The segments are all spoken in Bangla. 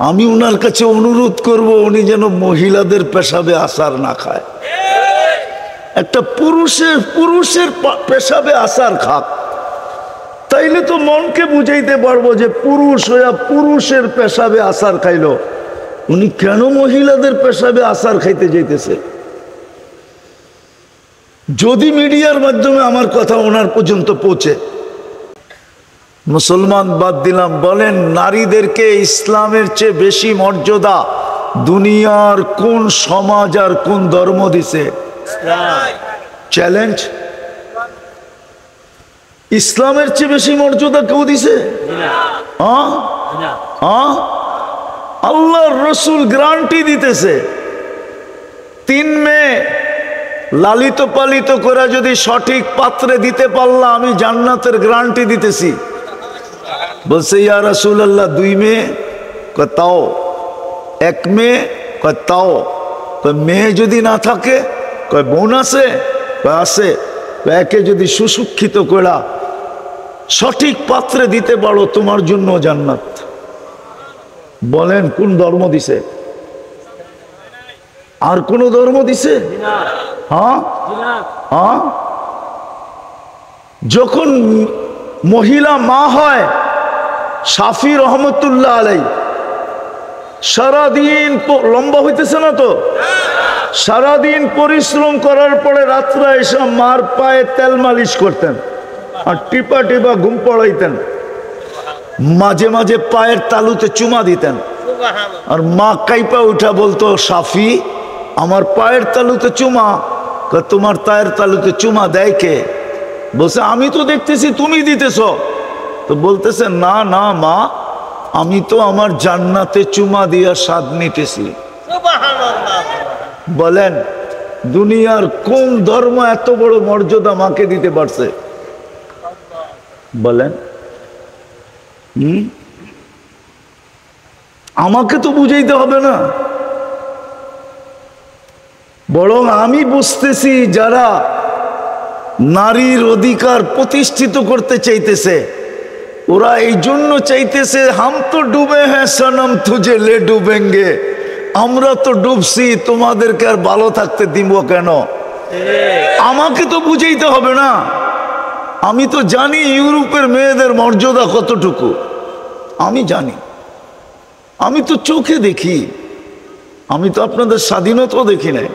আমি উনার কাছে অনুরোধ করব উনি যেন মহিলাদের পেশাবে আসার না খায়। একটা পুরুষের পেশাবে আসার খাক, তাইলে তো মনকে বুঝাইতে পারবো যে পুরুষ হইয়া পুরুষের পেশাবে আসার খাইলো, উনি কেন মহিলাদের পেশাবে আসার খাইতে যাইতেছে? যদি মিডিয়ার মাধ্যমে আমার কথা ওনার পর্যন্ত পৌঁছে, মুসলমান বাদ দিলাম, বলেন নারীদেরকে ইসলামের চেয়ে বেশি মর্যাদা দুনিয়ার কোন সমাজ আর কোন ধর্ম দিছে? চ্যালেঞ্জ, ইসলামের চেয়ে বেশি মর্যাদা কেউ দিছে? আল্লাহর রসুল গ্যারান্টি দিতেছে, 3 মেয়ে লালিত পালিত করে যদি সঠিক পাত্রে দিতে পারলাম আমি জান্নাতের গ্যারান্টি দিতেছি। বলছে ইয়া রাসূলুল্লাহ 2 মেয়ে? কয় তাও। 1 মেয়ে? কয় তাও। কয় মেয়ে যদি না থাকে? কয় বোন আছে? কয় আছে। একে যদি সুশিক্ষিত করা সঠিক পাত্রে দিতে পারো তোমার জন্য জান্নাত। বলেন কোন ধর্ম দিছে? আর কোন ধর্ম দিছে? হ্যাঁ, যখন মহিলা মা হয়, শাফি রহমতুল্লাহ আলাই সারাদিন লম্বা হইতেছে না তো, সারাদিন পরিশ্রম করার পরে রাত্রে এসে মার পায়ে তেল মালিশ করতেন আর টিপা টিপা ঘুম পড়াইতেন, মাঝে মাঝে পায়ের তালুতে চুমা দিতেন। আর মা কাইপা উঠা বলতো, শাফি আমার পায়ের তালুতে চুমা। তোমার পায়ের তালুতে চুমা দেয় কে? বলছে আমি তো দেখতেছি তুমি দিতেছ। তো বলতেছে না না মা, আমি তো আমার জান্নাতে চুমা দিয়া স্বাদ নিতেছি। বলেন দুনিয়ার কোন ধর্ম এত বড় মর্যাদা মাকে দিতে পারছে? বলেন আমাকে তো বুঝাইতে হবে না, বরং আমি বুঝতেছি যারা নারীর অধিকার প্রতিষ্ঠিত করতে চাইতেছে ওরা এই জন্য চাইতেছে, হাম তো ডুবে হ্যাঁ সনম তুঝে লে ডুবেঙ্গে, আমরা তো ডুবছি তোমাদেরকে আর ভালো থাকতে দিব কেন? আমাকে তো বুঝাইতে হবে না, আমি তো জানি ইউরোপের মেয়েদের মর্যাদা কতটুকু, আমি জানি, আমি তো চোখে দেখি, আমি তো আপনাদের স্বাধীনতাও দেখি নাই।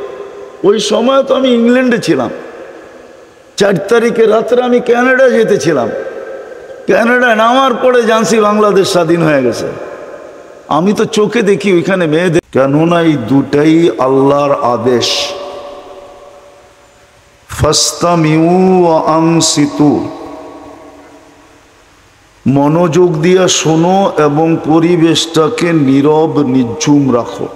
ওই সময় তো আমি ইংল্যান্ডে ছিলাম, 4 তারিখে রাত্রে আমি ক্যানাডা যেতেছিলাম, ক্যানাডায় নামার পরে জানছি বাংলাদেশ স্বাধীন হয়ে গেছে। আমি তো চোখে দেখি ওইখানে মেয়েদের, কেননা এই দুটাই আল্লাহর আদেশ। ফাস্তামিউ ওয়া আনসিতু, মনোযোগ দিয়া শোনো এবং পরিবেশটাকে নীরব নিঝুম রাখো।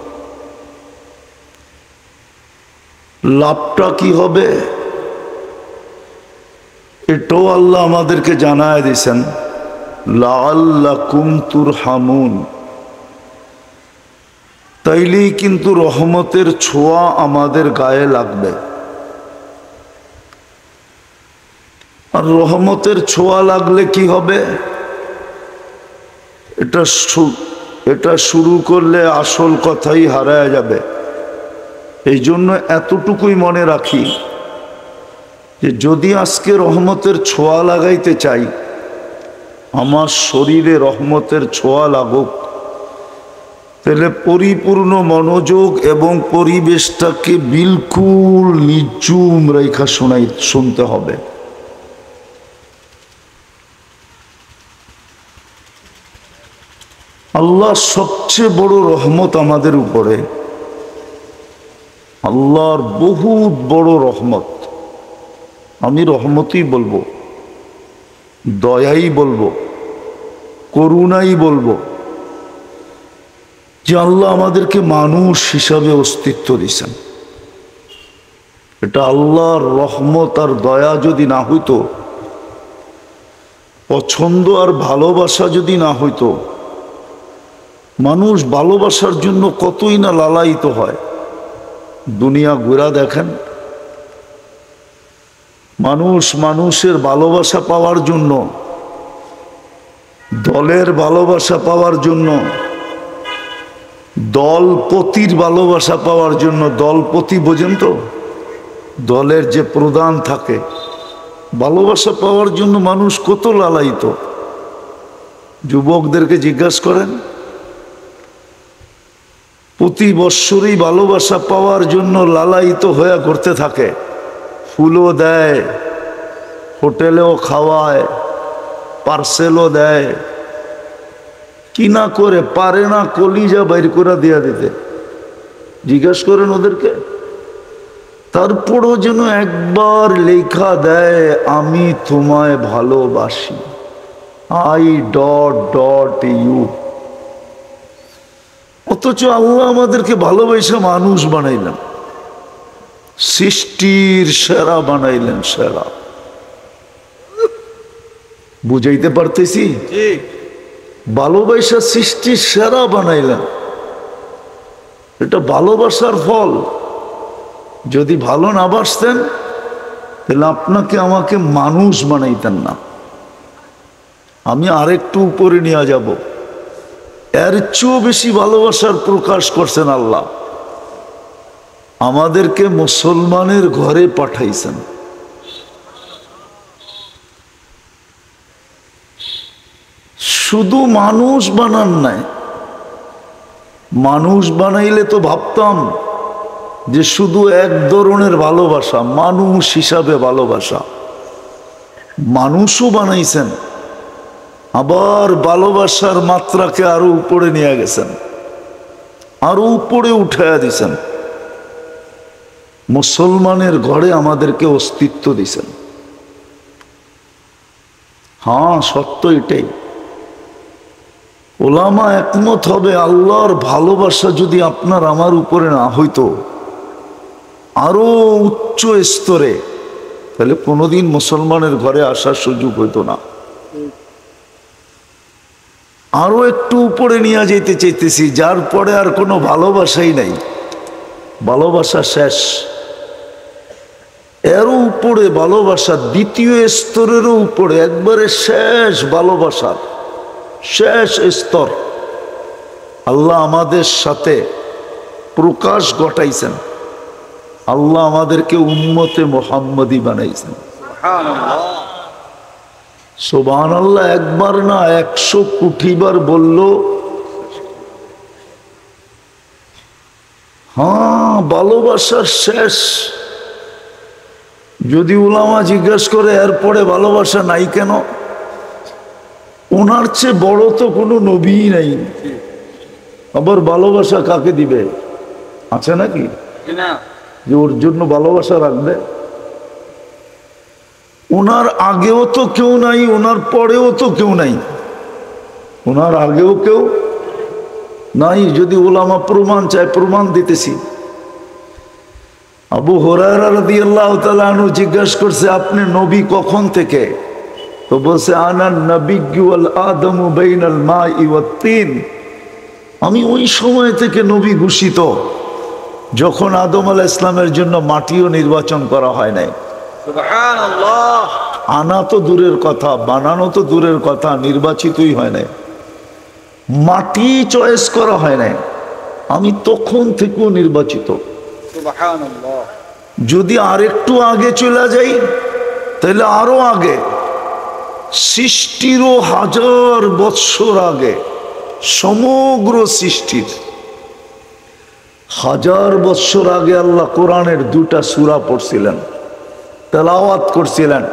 লাভটা কি হবে এটাও আল্লাহ আমাদেরকে জানায় দিয়েছেন, লাআল্লাকুম তুরহামুন, তাইলেই কিন্তু রহমতের ছোঁয়া আমাদের গায়ে লাগবে। আর রহমতের ছোঁয়া লাগলে কি হবে? এটা শুরু করলে আসল কথাই হারায় যাবে। এই জন্য এতটুকুই মনে রাখি যে যদি আজকে রহমতের ছোঁয়া লাগাইতে চাই, আমার শরীরে রহমতের ছোঁয়া লাগুক, তাহলে পরিপূর্ণ মনোযোগ এবং পরিবেশটাকে বিলকুল নিঝুম রেখা শুনতে হবে। আল্লাহর সবচেয়ে বড় রহমত আমাদের উপরে, আল্লাহর বহুত বড় রহমত, আমি রহমতই বলবো, দয়াই বলবো, করুণাই বলবো, যে আল্লাহ আমাদেরকে মানুষ হিসাবে অস্তিত্ব দিয়েছেন। এটা আল্লাহর রহমত আর দয়া যদি না হইতো, পছন্দ আর ভালোবাসা যদি না হইতো, মানুষ ভালোবাসার জন্য কতই না লালায়িত হয়। দুনিয়া ঘুরা দেখেন, মানুষ মানুষের ভালোবাসা পাওয়ার জন্য, দলের ভালোবাসা পাওয়ার জন্য দলপতির ভালোবাসা পাওয়ার জন্য, দলপতি বোঝেন তো, দলের যে প্রধান থাকে, ভালোবাসা পাওয়ার জন্য মানুষ কত লালায়িত। যুবকদেরকে জিজ্ঞাসা করেন, প্রতি বৎসরই ভালোবাসা পাওয়ার জন্য লালায়িত হয়ে করতে থাকে। ফুলও দেয়, হোটেলেও খাওয়ায়, পার্সেলও দেয়, কি না করে পারে না কলিজা বাইর করে দিয়া দিতে। জিজ্ঞাসা করেন ওদেরকে। তারপরও যেন একবার লেখা দেয়, আমি তোমায় ভালোবাসি, I.ইউ। অথচ আল্লাহ আমাদেরকে ভালোবাসা মানুষ বানাইলেন, সৃষ্টির সেরা বানাইলেন, সেরা। বুঝাইতে পারতেছি? ভালোবাসা সৃষ্টির সেরা বানাইলেন, এটা ভালোবাসার ফল। যদি ভালো না বাসতেন তাহলে আপনাকে আমাকে মানুষ বানাইতেন না। আমি আরেকটু উপরে নিয়ে যাব, এর চেয়েও বেশি ভালোবাসার প্রকাশ করছেন আল্লাহ। আমাদেরকে মুসলমানের ঘরে পাঠাইছেন। শুধু মানুষ বানান নাই। মানুষ বানাইলে তো ভাবতাম যে শুধু এক ধরনের ভালোবাসা, মানুষ হিসাবে ভালোবাসা। মানুষও বানাইছেন, আবার ভালোবাসার মাত্রাকে আরো উপরে নিয়ে গেছেন, আরো উপরে উঠাইয়া দিছেন। মুসলমানের ঘরে আমাদেরকে অস্তিত্ব দিছেন। হ্যাঁ, সত্য এটাই। ওলামা একমত হবে, আল্লাহর ভালোবাসা যদি আপনার আমার উপরে না হইতো আরো উচ্চ স্তরে, তাহলে কোনোদিন মুসলমানের ঘরে আসার সুযোগ হইতো না। আরো একটু উপরে নিয়ে যেতে চাইতেছি, যার পরে আর কোনো ভালোবাসাই নাই, ভালোবাসা শেষ। এরও উপরে ভালোবাসা, দ্বিতীয় স্তরেরও উপরে, একবারে শেষ ভালোবাসার শেষ স্তর আল্লাহ আমাদের সাথে প্রকাশ ঘটাইছেন। আল্লাহ আমাদেরকে উম্মতে মুহাম্মদী বানাইছেন। সুবহানাল্লাহ। একবার না 100 কোটি বার বলল। হ্যাঁ, ভালোবাসার শেষ। যদি উলামা জিজ্ঞাসা করে এরপরে ভালোবাসা নাই কেন, ওনার চেয়ে বড় তো কোনো নবী নাই, আবার ভালোবাসা কাকে দিবে? আছে নাকি যে ওর জন্য ভালোবাসা রাখবে? ওনার আগেও তো কেউ নাই, ওনার পরেও তো কেউ নাই। ওনার আগেও কেউ নাই। যদি উলামা প্রমাণ চায়, প্রমাণ দিতেছি। আবু হুরায়রা রাদিয়াল্লাহু তাআলা আনহু জিজ্ঞাসা করছে, আপনি নবী কখন থেকে? তো বলছে, আনান নাবিয়্যু ওয়াল আদমু বাইনাল মাই ওয়াত তিন। আমি ওই সময় থেকে নবী ঘোষিত যখন আদম আলাইহিস ইসলামের জন্য মাটিও নির্বাচন করা হয় নাই। সুবহানাল্লাহ। আনা তো দূরের কথা, বানানো তো দূরের কথা, নির্বাচিতই হয় নাই, মাটি চয়েস করা হয় নাই। আমি তখন থেকেও নির্বাচিত। সুবহানাল্লাহ। যদি আরেকটু আগে চলে যাই তাহলে আরো আগে, সৃষ্টিরও 1000 বৎসর আগে, সমগ্র সৃষ্টির 1000 বৎসর আগে আল্লাহ কোরআনের 2টা সূরা পড়ছিলেন, তেলাওয়াত করছিলেন।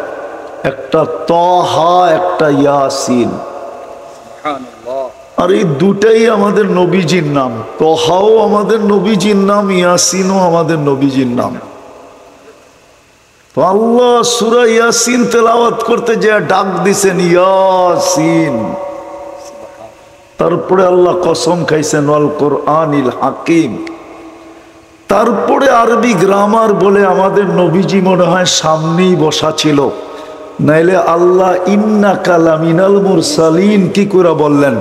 একটা তাহা, একটা ইয়াসিন। আর এই দুটাই আমাদের নবীজির নাম। তাহাও আমাদের নবীজির নাম, ইয়াসিনও আমাদের নবীজির নাম। তো আল্লাহ সূরা ইয়াসিন তেলাওয়াত করতে যে ডাক দিছেন, ইয়াসিন। তারপরে আল্লাহ কসম খাইছেন, ওয়াল কোরআনিল হাকিম। তারপরে আরবি গ্রামার বলে আমাদের নবীজি মনে হয় সামনেই বসা ছিল, নাইলে আল্লাহ ইন্নাকা লামিনাল মুরসালিন কি করে বললেন?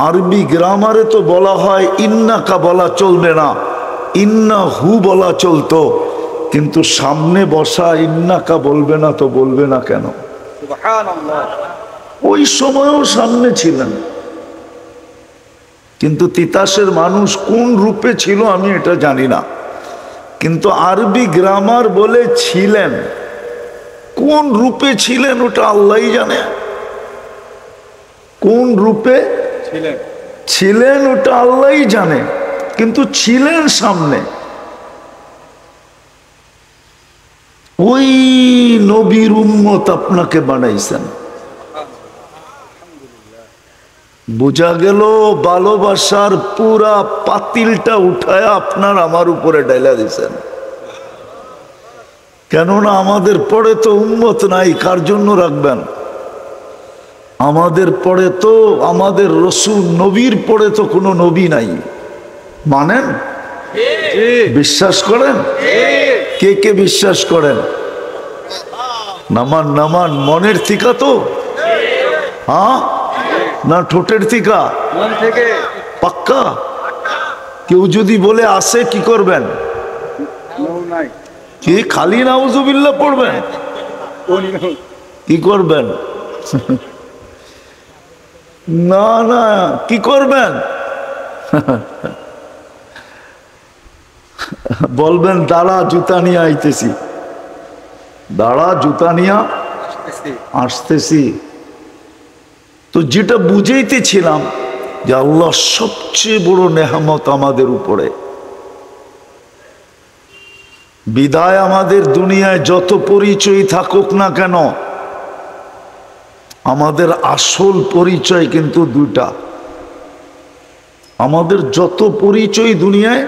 আরবি গ্রামারে তো বলা হয় ইন্নাকা বলা চলবে না, ইন্নাহু বলা চলতো, কিন্তু সামনে বসা ইন্নাকা বলবে না, তো বলবে না কেন? সুবহানাল্লাহ। ওই সময়ও সামনে ছিলেন, কিন্তু তিতাসের মানুষ কোন রূপে ছিল আমি এটা জানি না, কিন্তু আরবি গ্রামার বলে ছিলেন। কোন রূপে ছিলেন ওটা আল্লাহই জানে। কোন রূপে ছিলেন ওটা আল্লাহই জানে, কিন্তু ছিলেন সামনে। ওই নবীর উম্মত আপনাকে বানাইছেন। বোঝা গেল ভালোবাসার পুরা পাতিলটা উঠায় আপনার আমার উপরে ডাইলা দিছেন। কেননা আমাদের পরে তো উম্মত নাই, কার জন্য রাখবেন? আমাদের পরে তো, আমাদের রসুল নবীর পরে তো কোনো নবী নাই। মানেন? বিশ্বাস করেন? কে কে বিশ্বাস করেন? নামান নামান, মনের থিকা তো? হ্যাঁ না ঠোঁটের থিকা? পাক্কা? কেউ যদি বলে আসে কি করবেন? কি খালি নাউজুবিল্লাহ পড়বেন? কি করবেন? না না কি করবেন? বলবেন দাঁড়া জুতা নিয়ে আইতেছি, দাঁড়া জুতা নিয়ে আসতেছি। তো যেটা বুঝাইতেছিলাম যে আল্লাহ সবচেয়ে বড় নেয়ামত আমাদের উপরে। বিদায় আমাদের দুনিয়ায় যত পরিচয় থাকুক না কেন, আমাদের আসল পরিচয় কিন্তু দুটা। আমাদের যত পরিচয় দুনিয়ায়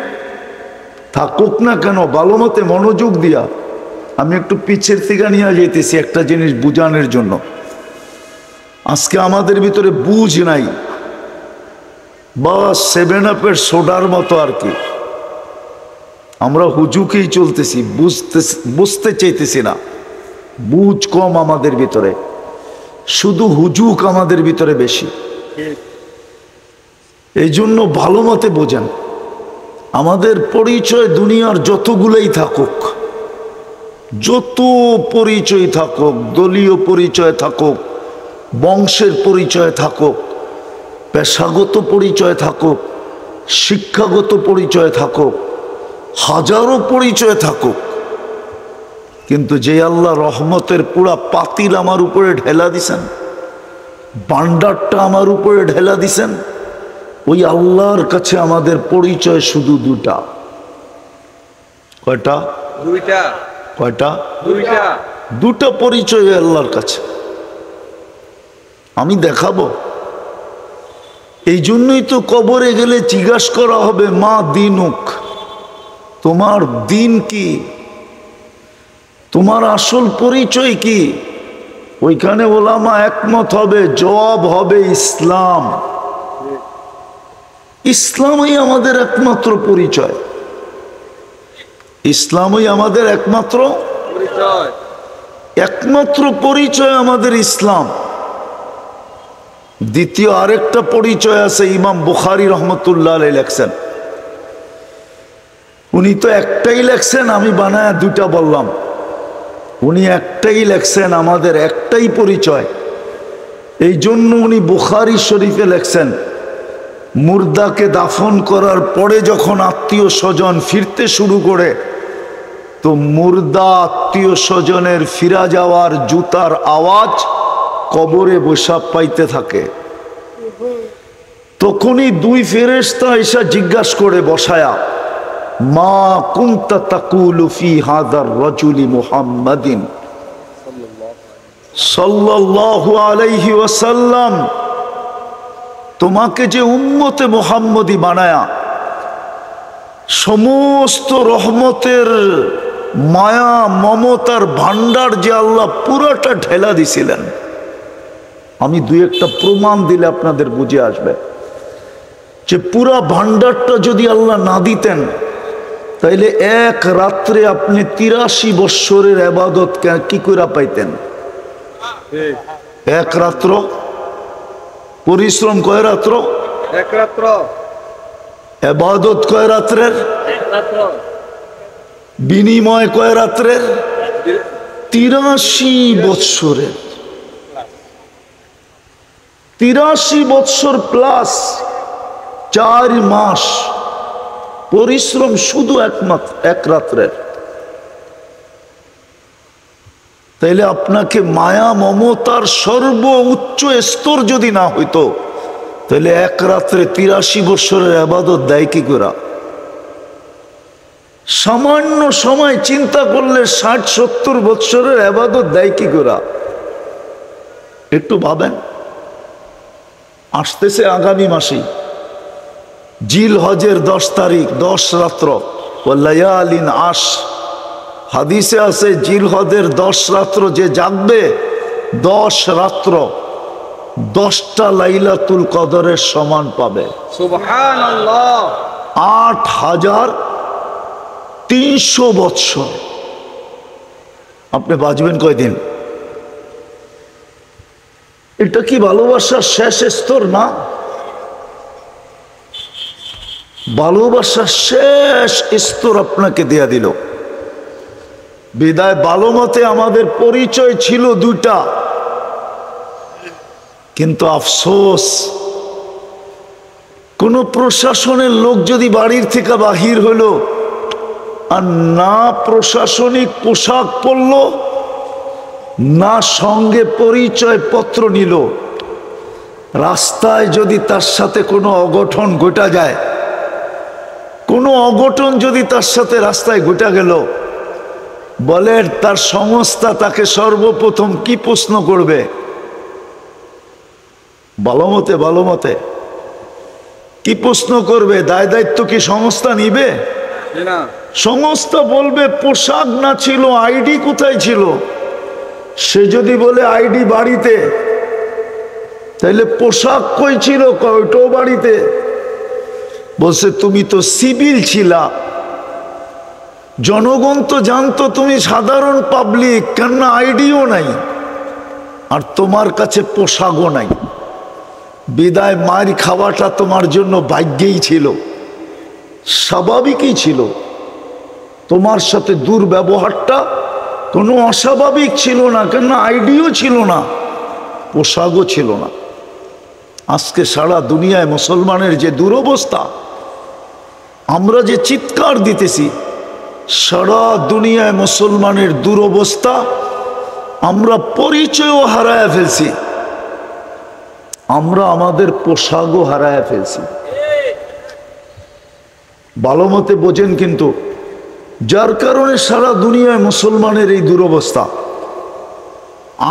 থাকুক না কেন, ভালো মতে মনোযোগ দিয়া আমি একটু পিছের থেকে নিয়ে যেতেছি একটা জিনিস বুঝানোর জন্য। আজকে আমাদের ভিতরে বুঝ নাই, বা 7 আপের সোডার মতো আর কি। আমরা হুজুকেই চলতেছি, বুঝতে চাইতেছি না। বুঝ কম আমাদের ভিতরে, শুধু হুজুক আমাদের ভিতরে বেশি। এই জন্য ভালো মতে বোঝেন, আমাদের পরিচয় দুনিয়ার যতগুলোই থাকুক, যত পরিচয় থাকুক, দলীয় পরিচয় থাকুক, বংশের পরিচয় থাকুক, পেশাগত পরিচয় থাকুক, শিক্ষাগত পরিচয় থাকুক, হাজারো পরিচয় থাকুক, কিন্তু যে আল্লাহ রহমতের পুরা পাতিল আমার উপরে ঢেলা দিছেন, ভান্ডারটা আমার উপরে ঢেলা দিছেন, ওই আল্লাহর কাছে আমাদের পরিচয় শুধু দুটা। কয়টা? দুইটা। কয়টা? দুইটা। দুটা পরিচয় আল্লাহর কাছে। আমি দেখাবো। এই জন্যই তো কবরে গেলে জিজ্ঞাসা করা হবে, মা দিনুক, তোমার দিন কি, তোমার আসল পরিচয় কি? ওইখানে ওলামা একমত হবে, জবাব হবে ইসলাম। ইসলামই আমাদের একমাত্র পরিচয়। ইসলামই আমাদের একমাত্র পরিচয়। একমাত্র পরিচয় আমাদের ইসলাম। দ্বিতীয় আরেকটা পরিচয় আছে, ইমাম বুখারী রহমতুল্লাহ আলাইহি লেখছেন। উনি তো একটাই লেখছেন, আমি বানায়া দুটা বললাম। উনি একটাই লেখছেন, আমাদের একটাই পরিচয়। এই জন্য উনি বুখারী শরীফে লেখছেন, মুর্দাকে দাফন করার পরে যখন আত্মীয় স্বজন ফিরতে শুরু করে, তো মুর্দা আত্মীয় স্বজনের ফিরা যাওয়ার জুতার আওয়াজ কবরে বসা পাইতে থাকে। তখনই দুই ফেরেশতা এসে জিজ্ঞাসা করে বসায়া, মা কুনতা তাকুলু ফি হাযার রাজুলি মুহাম্মাদিন সাল্লাল্লাহু আলাইহি ওয়াসাল্লাম, তোমাকে যে উম্মতে মুহাম্মদী বানায়া সমস্ত রহমতের মায়া মমতার ভান্ডার যে আল্লাহ পুরাটা ঢেলা দিছিলেন। আমি দুই একটা প্রমাণ দিলে আপনাদের বুঝে আসবে যে পুরা ভান্ডারটা যদি আল্লাহ না দিতেন, তাইলে এক রাত্রে আপনি 83 বৎসরের ইবাদত কি করে পাইতেন? এক রাত্র পরিশ্রম কয় রাত্র? এক রাত্র। ইবাদত কয় রাত্রের? এক রাত্র। বিনিময় কয় রাত্রের? 83 বৎসরের। 83 বৎসর প্লাস 4 মাস পরিশ্রম শুধু এক রাত্রের। তাইলে আপনাকে মায়া মমতার সর্বোচ্চ স্তর যদি না হইতো, তাহলে এক রাত্রে 83 বছরের ইবাদত দেয় কি করে? সামান্য সময় চিন্তা করলে 60-70 বছরের ইবাদত দেয় কি করে? একটু ভাবেন। আসতেছে আগামী মাসে জিল হজের 10 তারিখ, 10 রাত্র, ওয়ালায়ালিন আশ। হাদিসে আছে জিল হজের 10 রাত্র যে জাগবে, 10 রাত্র 10টা লাইলাতুল কদরের সমান পাবে। সুবহানাল্লাহ। 8300 বৎসর। আপনি বাঁচবেন কয়দিন? এটা কি ভালোবাসার শেষ স্তর না? ভালোবাসার শেষ স্তর আপনাকে দেয়া দিল। বিদায় ভালো মতে আমাদের পরিচয় ছিল 2টা, কিন্তু আফসোস কোন প্রশাসনের লোক যদি বাড়ির থেকে বাহির হলো আর না প্রশাসনিক পোশাক পরল, না সঙ্গে পরিচয় পত্র নিল, রাস্তায় যদি তার সাথে কোনো অঘটন ঘটা যায়, কোনো অঘটন যদি তার সাথে রাস্তায় ঘটা গেল, বলেন তার সংস্থা তাকে সর্বপ্রথম কি প্রশ্ন করবে? ভালো মতে কি প্রশ্ন করবে? দায় দায়িত্ব কি সংস্থা নিবে? না। সংস্থা বলবে পোশাক না ছিল, আইডি কোথায় ছিল? সে যদি বলে আইডি বাড়িতে, তাইলে পোশাক কই ছিল? ওইটাও বাড়িতে। বলছে তুমি তো সিভিল ছিলা, জনগণ তো জানতো তুমি সাধারণ পাবলিক, কেন আইডিও নাই আর তোমার কাছে পোশাকও নাই। বিদায় মার খাওয়াটা তোমার জন্য ভাগ্যেই ছিল, স্বাভাবিকই ছিল। তোমার সাথে দুর্ব্যবহারটা কোনো অস্বাভাবিক ছিল না, কেন আইডিও ছিল না, পোশাকও ছিল না। আজকে সারা দুনিয়ায় মুসলমানের যে দুরবস্থা, আমরা যে চিৎকার দিতেছি, সারা দুনিয়ায় মুসলমানের দুরবস্থা, আমরা পরিচয়ও হারায় ফেলছি, আমরা আমাদের পোশাকও হারায় ফেলছি। ভালো মতে বোঝেন কিন্তু, যার কারণে সারা দুনিয়ায় মুসলমানের এই দুরবস্থা।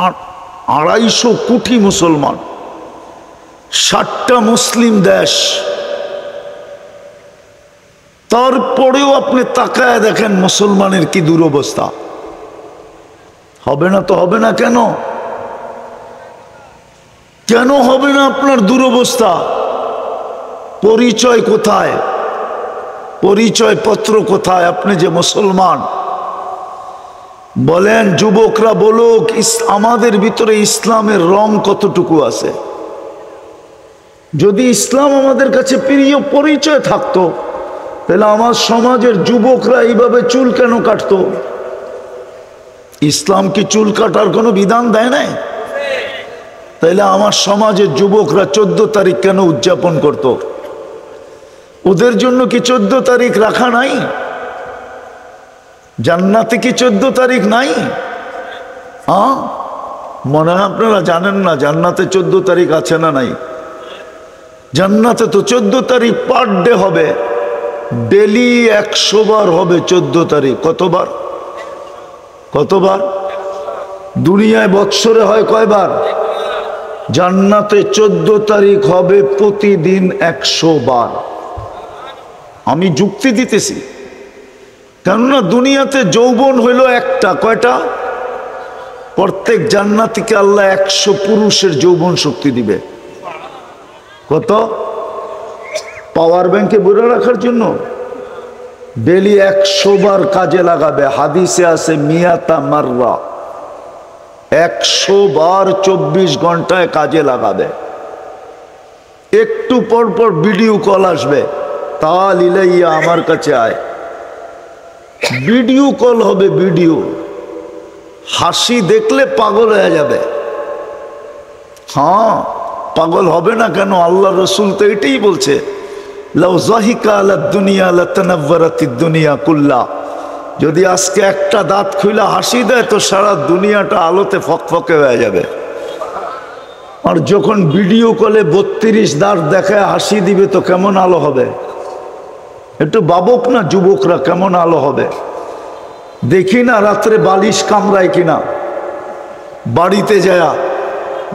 250 কোটি মুসলমান, 60টা মুসলিম দেশ, তারপরেও আপনি তাকায় দেখেন মুসলমানের কি দুরবস্থা। হবে না তো হবে না কেন? কেন হবে না আপনার দুরবস্থা? পরিচয় কোথায়? পরিচয় পত্র কোথায়? আপনি যে মুসলমান। বলেন যুবকরা বলুক, আমাদের ভিতরে ইসলামের রং কতটুকু আছে? যদি ইসলাম আমাদের কাছে প্রিয় পরিচয় থাকতো, তাহলে আমার সমাজের যুবকরা এইভাবে চুল কেন কাটতো? ইসলাম কি চুল কাটার কোনো বিধান দেয় নাই? তাইলে আমার সমাজের যুবকরা 14 তারিখ কেন উদযাপন করত? ওদের জন্য কি 14 তারিখ রাখা নাই? জান্নাতে কি 14 তারিখ নাই? মনে হয় আপনারা জানেন না জান্নাতে 14 তারিখ আছে না নাই? জান্নাতে তো 14 তারিখ পার ডে হবে, ডেলি 100 বার হবে 14 তারিখ। কতবার? কতবার? দুনিয়ায় বৎসরে হয় কয়বার? জান্নাতে 14 তারিখ হবে প্রতিদিন 100 বার। আমি যুক্তি দিতেছি, কেননা দুনিয়াতে যৌবন হইল একটা। কয়টা? প্রত্যেক জান্নাতীকে আল্লাহ 100 পুরুষের যৌবন শক্তি দিবে। কত? পাওয়ার ব্যাংকে ভরে রাখার জন্য ডেলি 100 বার কাজে লাগাবে। হাদিসে আছে মিয়াতা মাররা, 100 বার 24 ঘন্টায় কাজে লাগাবে। একটু পর পর ভিডিও কল আসবে, তাল ইলাইয়া আমার কাছে আয়। ভিডিও কল হবে, ভিডিও। হাসি দেখলে পাগল হয়ে যাবে। হ্যাঁ, পাগল হবে না কেন? আল্লাহ রসুল তো এটাই বলছে, লাউ যাহিকা আলা দুনিয়া লাতানাওয়ারাতিদ দুনিয়া কুল্লা, যদি আজকে একটা দাঁত খুইলা হাসি দেয় তো সারা দুনিয়াটা আলোতে ফকফকে হয়ে যাবে। আর যখন ভিডিও কলে 32 দাঁত দেখায় হাসি দিবে তো কেমন আলো হবে? একটু বাবক না যুবকরা, কেমন আলো হবে? দেখি না রাত্রে বালিশ কামড়ায় কিনা, বাড়িতে যায়া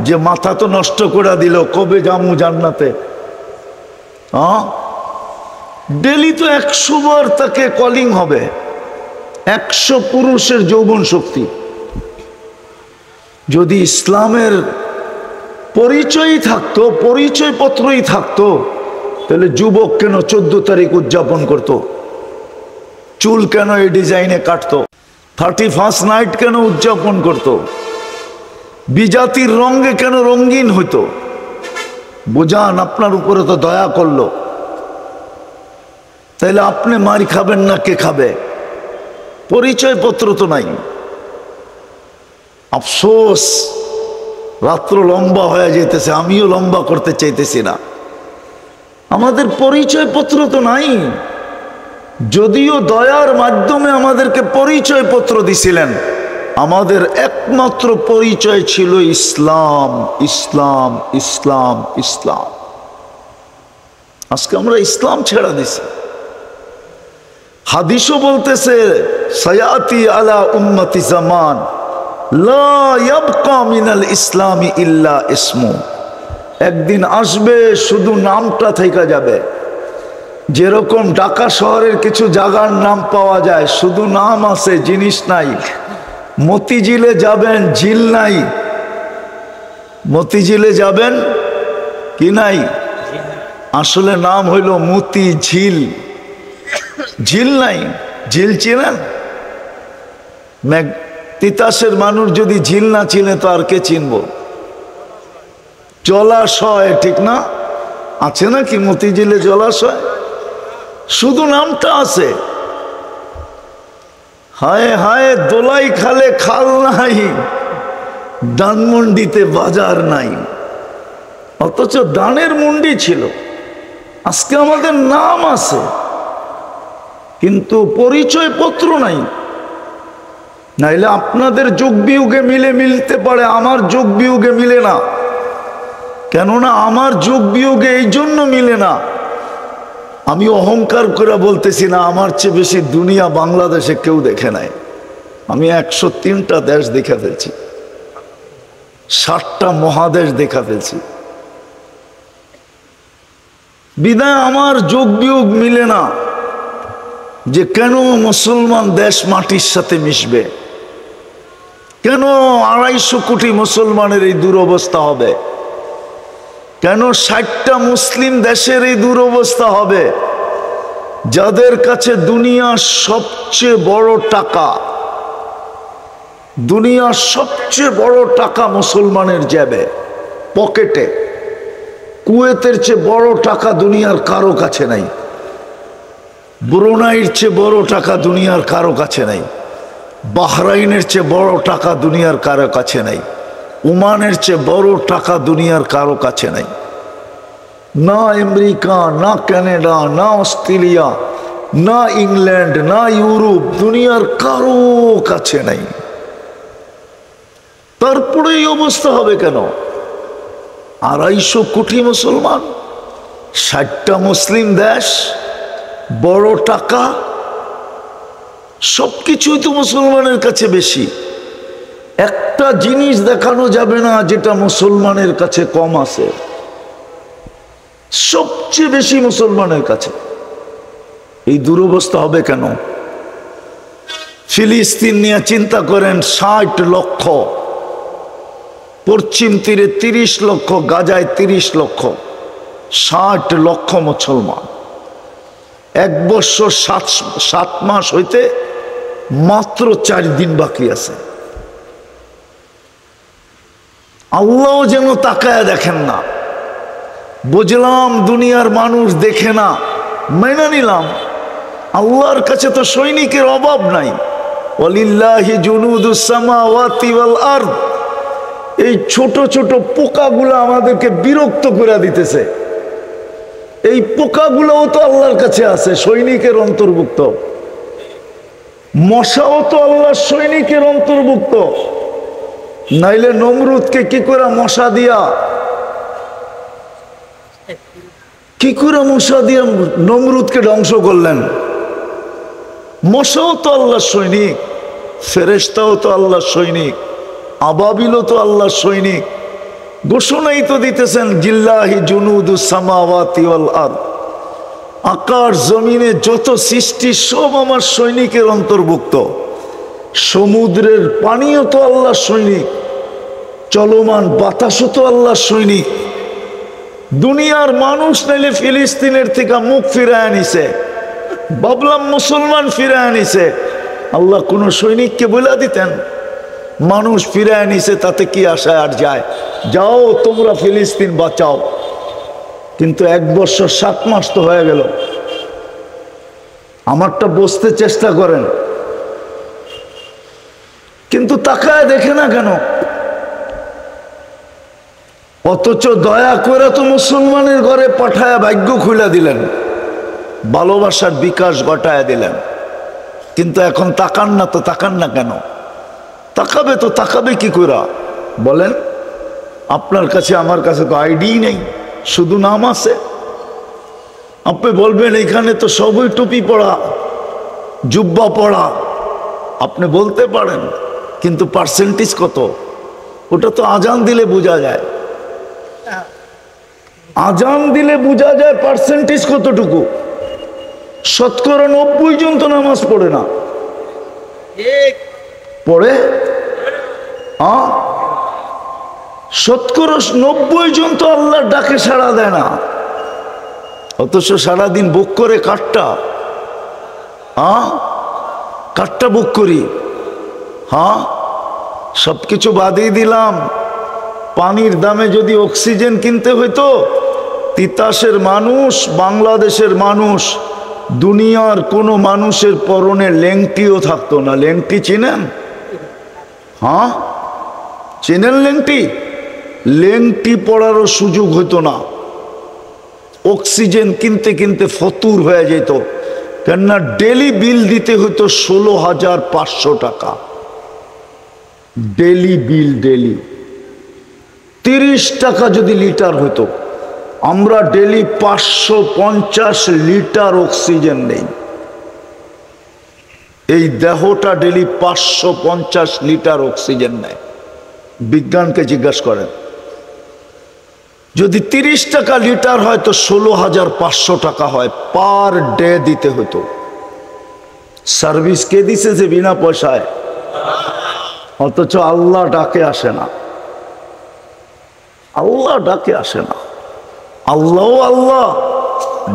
যে মাথা তো নষ্ট করে দিল, কবে জামু জান্নাতে? হ্যাঁ, ডেলি তো 100 বার তাকে কলিং হবে। 100 পুরুষের যৌবন শক্তি। যদি ইসলামের পরিচয়ই থাকতো, পরিচয় পত্রই থাকতো, তাহলে যুবক কেন 14 তারিখ উদযাপন করত? চুল কেন এই ডিজাইনে কাটতো? 31st নাইট কেন উদযাপন করত? বিজাতির রঙে কেন রঙিন হইতো? বুঝান, আপনার উপরে তো দয়া করলো, তাইলে আপনি মার খাবেন না কে খাবে? পরিচয় পত্র তো নাই। আফসোস, রাত্র লম্বা হয়ে যেতেছে, আমিও লম্বা করতে চাইতেছি না। আমাদের পরিচয় পত্র তো নাই। যদিও দয়ার মাধ্যমে আমাদেরকে পরিচয় পত্র দিছিলেন, আমাদের একমাত্র পরিচয় ছিল ইসলাম, ইসলাম, ইসলাম, ইসলাম। আজকে আমরা ইসলাম ছেড়ে দিছি। হাদিসও বলতেছে, সায়াতি আলা উম্মতি জামান লা ইয়াবকা মিনাল ইসলামি ইল্লা ইসমু, একদিন আসবে শুধু নামটা থেকে যাবে। যেরকম ঢাকা শহরের কিছু জায়গার নাম পাওয়া যায়, শুধু নাম আছে, জিনিস নাই। মতিঝিলে যাবেন, ঝিল নাই। মতিঝিলে যাবেন কি নাই? আসলে নাম হইল মতি ঝিল, ঝিল নাই। ঝিল চিনেন? তিতাসের মানুষ যদি ঝিল না চিনে তো আর কে চিনব? জলাশয়, ঠিক না? আছে নাকি মতিঝিলে জলাশয়? শুধু নামটা আছে। হায় হায়, দোলাই খালে খাল নাই, ধানমন্ডিতে বাজার নাই, অথচ দানের মন্ডি ছিল। আজকে আমাদের নাম আছে কিন্তু পরিচয় পত্র নাই। নাইলে আপনাদের যোগ বিয়োগে মিলতে পারে, আমার যোগ বিয়োগে মিলে না। কেননা আমার যোগ বিয়োগে এই জন্য মিলে না, আমি অহংকার করে বলতেছি না, আমার চেয়ে বেশি দুনিয়া বাংলাদেশে কেউ দেখে নাই। আমি 103টা দেশ দেখা ফেলছি, 60টা মহাদেশ দেখা ফেলছি। বিদায় আমার যোগ বিয়োগ মিলে না যে কেন মুসলমান দেশ মাটির সাথে মিশবে, কেন 250 কোটি মুসলমানের এই দুরবস্থা হবে, কেন 60টা মুসলিম দেশের এই দুরবস্থা হবে, যাদের কাছে দুনিয়ার সবচেয়ে বড় টাকা, দুনিয়ার সবচেয়ে বড় টাকা মুসলমানের জেবে, পকেটে। কুয়েতের চেয়ে বড় টাকা দুনিয়ার কারো কাছে নাই, ব্রুনাইয়ের চেয়ে বড় টাকা দুনিয়ার কারো কাছে নাই, বাহরাইনের চেয়ে বড় টাকা দুনিয়ার কারো কাছে নাই, ওমানের চেয়ে বড় টাকা দুনিয়ার কারো কাছে নাই। না আমেরিকা, না কানাডা, না অস্ট্রেলিয়া, না ইংল্যান্ড, না ইউরোপ, দুনিয়ার কারো কাছে নাই। তারপরে এই অবস্থা হবে কেন? 250 কোটি মুসলমান, 60টা মুসলিম দেশ, বড় টাকা, সবকিছুই তো মুসলমানের কাছে বেশি। একটা জিনিস দেখানো যাবে না যেটা মুসলমানের কাছে কম আছে, সবচেয়ে বেশি মুসলমানের কাছে। এই দুরবস্থা হবে কেন? ফিলিস্তিন নিয়ে চিন্তা করেন, 60 লক্ষ, পশ্চিম তীরে 30 লক্ষ, গাজায় 30 লক্ষ, 60 লক্ষ মুসলমান। 1 বছর 7 মাস হইতে মাত্র 4 দিন বাকি আছে। আল্লাহ যেন তাকায় দেখেন না। বুঝলাম দুনিয়ার মানুষ দেখে না, মেনে নিলাম। আল্লাহর কাছে তো সৈনিকের অভাব নাই। ওয়ালিল্লাহি জুনুদুস সামাওয়াতি ওয়াল আরদ। এই ছোট ছোট পোকাগুলো আমাদেরকে বিরক্ত করে দিতেছে। এই পোকাগুলোও তো আল্লাহর কাছে আছে, সৈনিকের অন্তর্ভুক্ত। মশাও তো আল্লাহর সৈনিকের অন্তর্ভুক্ত। নাইলে নমরুদকে কি করে মশা দিয়া নমরুদকে ধ্বংস করলেন? মশাও তো আল্লাহর সৈনিক, ফেরেশতাও তো আল্লাহর সৈনিক, আবাবিলও তো আল্লাহর সৈনিক। ঘোষণাই তো দিতেছেন জিল্লাহি জুনুদুস সামাওয়াতি ওয়াল আরদ, আকাশ জমিনে যত সৃষ্টি সব আমার সৈনিকের অন্তর্ভুক্ত। সমুদ্রের পানিও তো আল্লাহর সৈনিক, চলমান বাতাসও তো আল্লাহর সৈনিক। দুনিয়ার মানুষ নাইলে ফিলিস্তিনের থেকে মুখ ফিরায় নিছে, ভাবলাম মুসলমান ফিরায় নিছে। আল্লাহ কোন সৈনিককে বলে দিতেন মানুষ ফিরায় নিছে, তাতে কি আশা আর যায়? যাও তোমরা ফিলিস্তিন বাঁচাও। কিন্তু 1 বছর 7 মাস তো হয়ে গেল। আমারটা বুঝতে চেষ্টা করেন, কিন্তু তাকায় দেখে না কেন? অথচ দয়া করে তো মুসলমানের ঘরে পাঠায় ভাগ্য খুলে দিলেন, ভালোবাসার বিকাশ ঘটায় দিলেন। কিন্তু এখন তাকান না তো, তাকান না কেন? তাকাবে তো, তাকাবে কি করে বলেন? আপনার কাছে আমার কাছে তো আইডি নেই, শুধু নাম আছে। আপনি বলবেন এখানে তো সবই টুপি পড়া, জুব্বা পড়া, আপনি বলতে পারেন, কিন্তু পার্সেন্টেজ কত? ওটা তো আজান দিলে বোঝা যায়। আজান দিলে বোঝা যায় পার্সেন্টেজ কতটুকু। 90% জন তো নামাজ পড়ে না। পড়ে? 90% জন তো আল্লাহর ডাকে সাড়া দেয় না। অথচ সারাদিন বুক করে কাঠটা কাঠটা বুক করি। সবকিছু বাদই দিলাম। পানির দামে যদি অক্সিজেন কিনতে হইতো, তিতাসের মানুষ, বাংলাদেশের মানুষ, দুনিয়ার কোনো মানুষের পরনে লেংটিও থাকতো না। লেংটি চিনেন? চিনেন লেংটি? লেংটি পড়ারও সুযোগ হইতো না। অক্সিজেন কিনতে কিনতে ফতুর হয়ে যেত, কেননা ডেলি বিল দিতে হইতো 16,500 টাকা। ডেলি বিল, ডেলি 30 টাকা যদি লিটার হইতো। আমরা ডেলি 550 লিটার অক্সিজেন নেই। এই দেহটা ডেলি 550 লিটার অক্সিজেন নেয়। বিজ্ঞানকে জিজ্ঞাসা করেন। যদি 30 টাকা লিটার হয় তো 16,500 টাকা হয়, পার ডে দিতে হতো। সার্ভিস কে দিছে যে বিনা পয়সায়? অথচ আল্লাহ ডাকে আসে না, আল্লাহ ডাকে আসে না। আল্লাহ আল্লাহ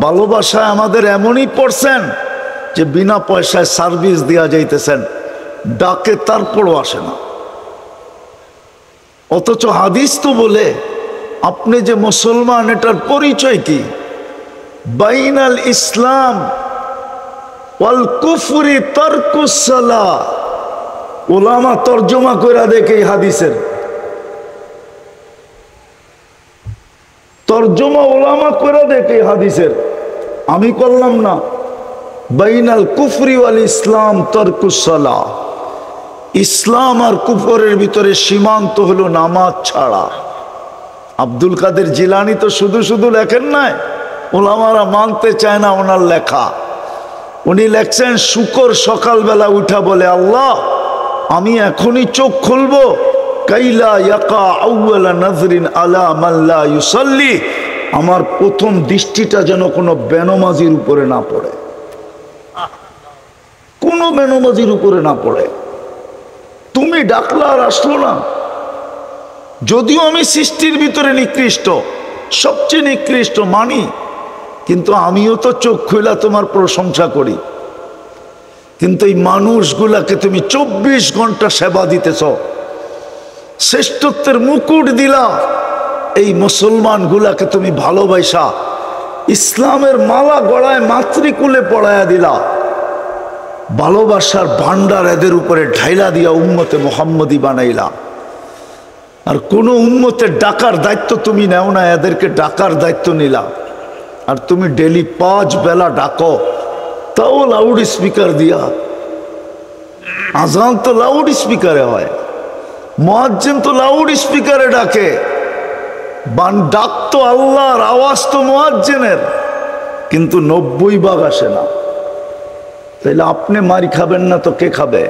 ভালোবাসায় আমাদের এমনই পড়ছেন যে বিনা পয়সায় সার্ভিস দেওয়া যাইতেছেন, ডাকে তারপরও আসে না। অথচ হাদিস তো বলে আপনি যে মুসলমান এটার পরিচয় কি? বাইনাল ইসলাম ওয়াল কুফরি তারকুস সালাহ। ওলামা তরজমা করে দেখে এই হাদিসের তরজমা, ওলামা করে দেখে হাদিসের, আমি করলাম না। বাইনাল কুফরি ওয়াল ইসলাম তারকুস সালাহ। ইসলাম আর কুফরের ভিতরে সীমান্ত হলো নামাজ ছাড়া। আব্দুল কাদের জিলানী তো শুধু শুধু লেখেন নাই, ওলামারা মানতে চায় না ওনার লেখা। উনি লেখছেন শুকর সকালবেলা উঠা বলে, আল্লাহ আমি এখনই চোখ খুলবো, কাইলা ইয়াকা আউয়ালা নাজরিন আলা মান লা ইউসাল্লি, আমার প্রথম দৃষ্টিটা যেন কোনো বেনমাজির উপরে না পড়ে, কোনো বেনমাজির উপরে না পড়ে। তুমি ডাকলা আর আসলো না। যদিও আমি সৃষ্টির ভিতরে নিকৃষ্ট, সবচেয়ে নিকৃষ্ট মানি, কিন্তু আমিও তো চোখ খুলা তোমার প্রশংসা করি। কিন্তু এই মানুষগুলাকে তুমি 24 ঘন্টা সেবা দিতেছ, শ্রেষ্ঠত্বের মুকুট দিলা। এই মুসলমানগুলাকে তুমি ভালোবাসা ইসলামের মালা গড়ায় মাতৃকুলে পড়ায়া দিলা। ভালোবাসার ভান্ডার এদের উপরে ঢাইলা দিয়া উম্মতে মুহাম্মদী বানাইলা। আর কোন উম্মতের ডাকার দায়িত্ব তুমি নেও না, এদেরকে ডাকার দায়িত্ব নিলা। আর তুমি ডেলি 5 বেলা ডাকো, তাও লাউড স্পিকার দিয়া। আজান তো লাউড স্পিকারে হয়, মুয়াজ্জিন তো লাউড স্পিকারে ডাকে, ডাক তো আল্লাহর, আওয়াজ তো মুয়াজ্জিনের, কিন্তু 90 ভাগ আসে না। তাইলে আপনি মারি খাবেন না তো কে খাবে?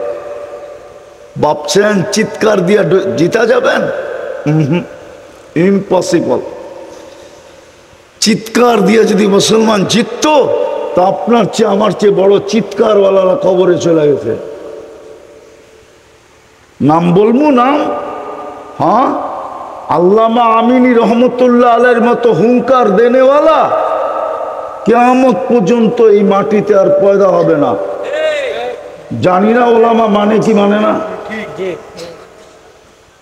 ভাবছেন চিৎকার দিয়া জিতা যাবেন? ইম্পসিবল। চিৎকার দিয়ে যদি মুসলমান জিতত, তা আপনার চেয়ে আমার চেয়ে বড় চিৎকারওয়ালারা কবরে চলে গেছে। নাম বলবো নাম? হ্যাঁ, আল্লামা আমিনী রহমতুল্লাহ আলাইহির মতো হুঙ্কার দেনেওয়ালা কিয়ামত পর্যন্ত এই মাটিতে আর পয়দা হবে না। জানি না ওলামা মানে কি মানে না।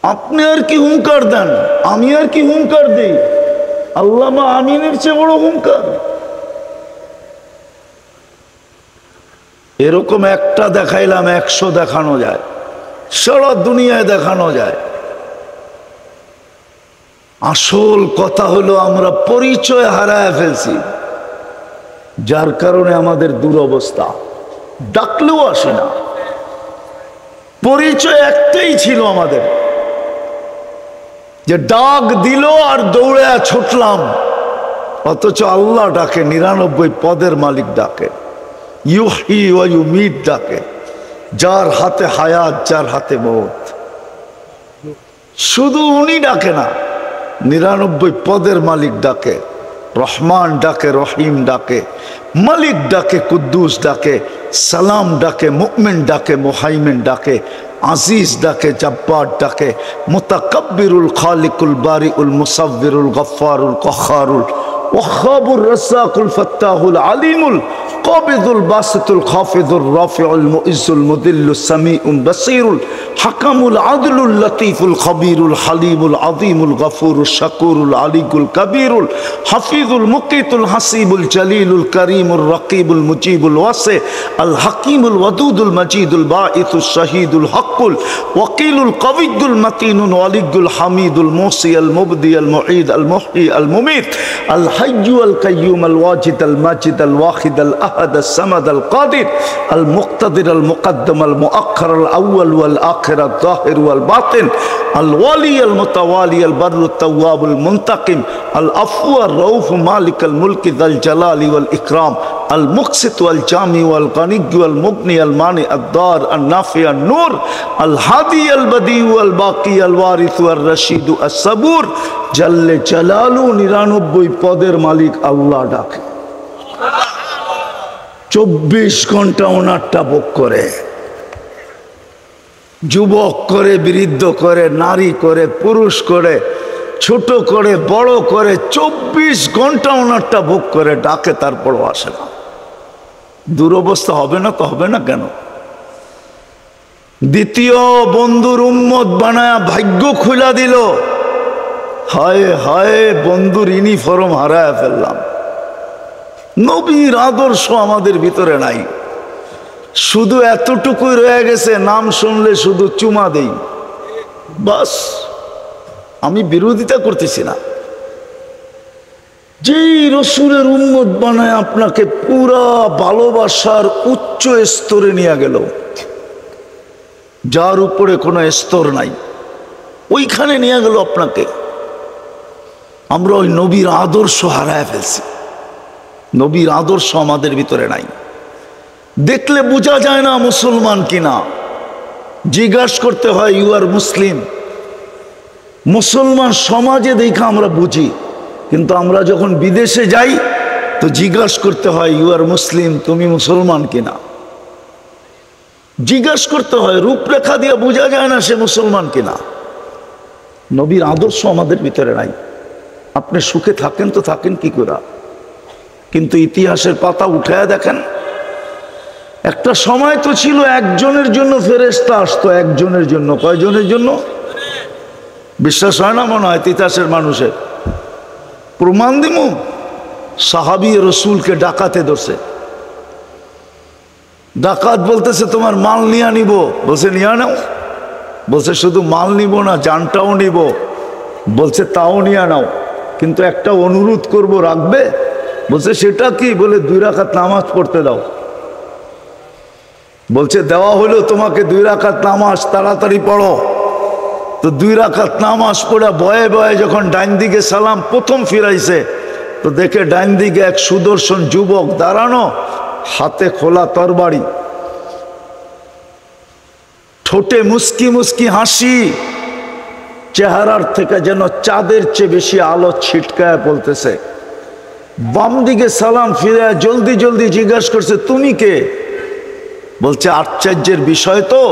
আপনি আর কি হুঙ্কার দেন, আমি আর কি হুঙ্কার দিই, আল্লামা আমিনের চেয়ে বড় হুঙ্কার। এরকম একটা দেখাইলাম 100 দেখানো যায়, সারা দুনিয়ায় দেখানো যায়। আসল কথা হলো আমরা পরিচয় হারায় ফেলছি, যার কারণে আমাদের দুরবস্থা। ডাকলেও আসে না। পরিচয় একটাই ছিল আমাদের, যে ডাক দিল আর দৌড়ে ছুটলাম। অথচ আল্লাহ ডাকে, 99 পদের মালিক ডাকে, ইউহি ওয়া ইউমীত ডাকে, যার হাতে হায়াত, যার হাতে মওত। শুধু উনি ডাকে না, 99 পদের মালিক ডাকে। রহমান ডাকে, রহিম ডাকে, মালিক ডাকে, কুদ্দুস ডাকে, সালাম ডাকে, মুমিন ডাকে, মুহাইমিন ডাকে, আজিজ ডাকে, জব্বার ডাকে, মুতাকাব্বিরুল খালিকুল বারিউল মুসাব্বিরুল গফফারুল কহ্হারুল ওয়াহ্হাবুর রাজ্জাকুল ফাত্তাহুল আলিমুল কাবিদুল বাসিতুল খাফিদুর রাফিউল মুইজ্জুল মুদিল্লুস সামিউল বাসীরুল হাকামুল আদলুল লতীফুল খবীরুল হালিমুল আযীমুল গফুরুশ শাকুরুল আলিকুল কবীরুল হাফিজুল মুকিতুল হাসিবুল জলিলুল করিমুর রকিবুল মুজিবুল ওয়াসি আল হাকিমুল ওয়াদুদুল মজিদুল বাঈসুশ শাহীদুল হকুল ওয়াকিলুল কবিয়্যুল মতিনুল ওয়ালিয়ুল হামিদুল মুসি আল মুবদি আল মুঈদ আল মুহয়ি আল মুমীত আল হাইয়্যু আল কাইয়্যুম আল ওয়াজিদ আল মাজিদ আল ওয়াহিদ আল আহাদ আল সামাদ আল কাদির আল মুক্তাদির আল মুকদ্দম আল মুআক্খার আল আউয়াল ওয়াল আখির আল যাহির ওয়াল বাতিন আল ওয়ালি আল মুতাওয়ালি আল বাররুত তাওয়াবুল মুনতাকিম আল আফু আর রউফ মালিক আল মুলকি যাল জালালি ওয়াল ইকরাম আল মুকসিত ওয়াল জামি ওয়াল গানি ওয়াল মুগনি আল মানি আদ দার আল নাফি আন নূর আল হাদি আল বদি ওয়াল বাকি আল ওয়ারিস ওয়ার রশিদ আস সাবুর জাল্লে জালালু 99 পদের মালিক আল্লাহ ডাকে। 24 ঘন্টা ওনারটা ভোগ করে, যুবক করে, বৃদ্ধ করে, নারী করে, পুরুষ করে, ছোট করে, বড় করে, 24 ঘন্টা ওনারটা ভোগ করে, ডাকে, তারপরও আসে না। দুরবস্থা হবে না তো হবে না কেন? দ্বিতীয় বন্ধুর উম্মত বানায়া ভাগ্য খুলা দিল। হায় হায়, বন্ধুর ইউনিফর্ম হারায় ফেললাম। নবীর আদর্শ আমাদের ভিতরে নাই, শুধু এতটুকুই রয়ে গেছে, নাম শুনলে শুধু চুমা দেই, বাস। আমি বিরোধিতা করতেছি না। যেই রসুলের উম্মত বানায় আপনাকে পুরা ভালোবাসার উচ্চ স্তরে নিয়ে গেল, যার উপরে কোনো স্তর নাই, ওইখানে নিয়ে গেল আপনাকে। আমরা ওই নবীর আদর্শ হারায় ফেলছি। নবীর আদর্শ আমাদের ভিতরে নাই। দেখলে বোঝা যায় না মুসলমান কিনা, জিজ্ঞাসা করতে হয় ইউ আর মুসলিম। মুসলমান সমাজে দেখা আমরা বুঝি, কিন্তু আমরা যখন বিদেশে যাই তো জিজ্ঞাসা করতে হয় ইউ আর মুসলিম, তুমি মুসলমান কিনা। জিজ্ঞাসা করতে হয়, রূপরেখা দিয়ে বোঝা যায় না সে মুসলমান কিনা। নবীর আদর্শ আমাদের ভিতরে নাই। আপনি সুখে থাকেন তো থাকেন কি করে, কিন্তু ইতিহাসের পাতা উঠায়া দেখেন, একটা সময় তো ছিল একজনের জন্য ফেরেশতা আসতো, একজনের জন্য। কয়জনের জন্য? বিশ্বাস হয় না মনে হয় ইতিহাসের মানুষের। প্রমাণ দিব, সাহাবী রসুলকে ডাকাতে ধরছে। ডাকাত বলতেছে তোমার মাল নিয়ে নিব, বলছে নিয়ে নাও। বলছে শুধু মাল নিব না, জানটাও নিব। বলছে তাও নিয়ে নাও, কিন্তু একটা অনুরোধ করব, রাখবে? বলছে সেটা কি? বলে 2 রাকাত নামাজ পড়তে দাও। বলছে দেওয়া হলো তোমাকে 2 রাকাত নামাজ, তাড়াতাড়ি পড়ো। তো 2 রাকাত নামাজ পড়ে বয়ে বয়ে যখন ডাইন দিকে সালাম প্রথম ফিরাইছে, তো দেখে ডাইন দিকে এক সুদর্শন যুবক দাঁড়ানো, হাতে খোলা তরবারি, ঠোঁটে মুস্কি মুস্কি হাসি, চেহারার থেকে যেন চাঁদের চেয়ে বেশি আলো ছিটকায় বলতেছে। বাম দিকে সালাম ফিরে জলদি জলদি জিজ্ঞাসা করছে তুমি কে? বলছে আশ্চর্যের বিষয় তো,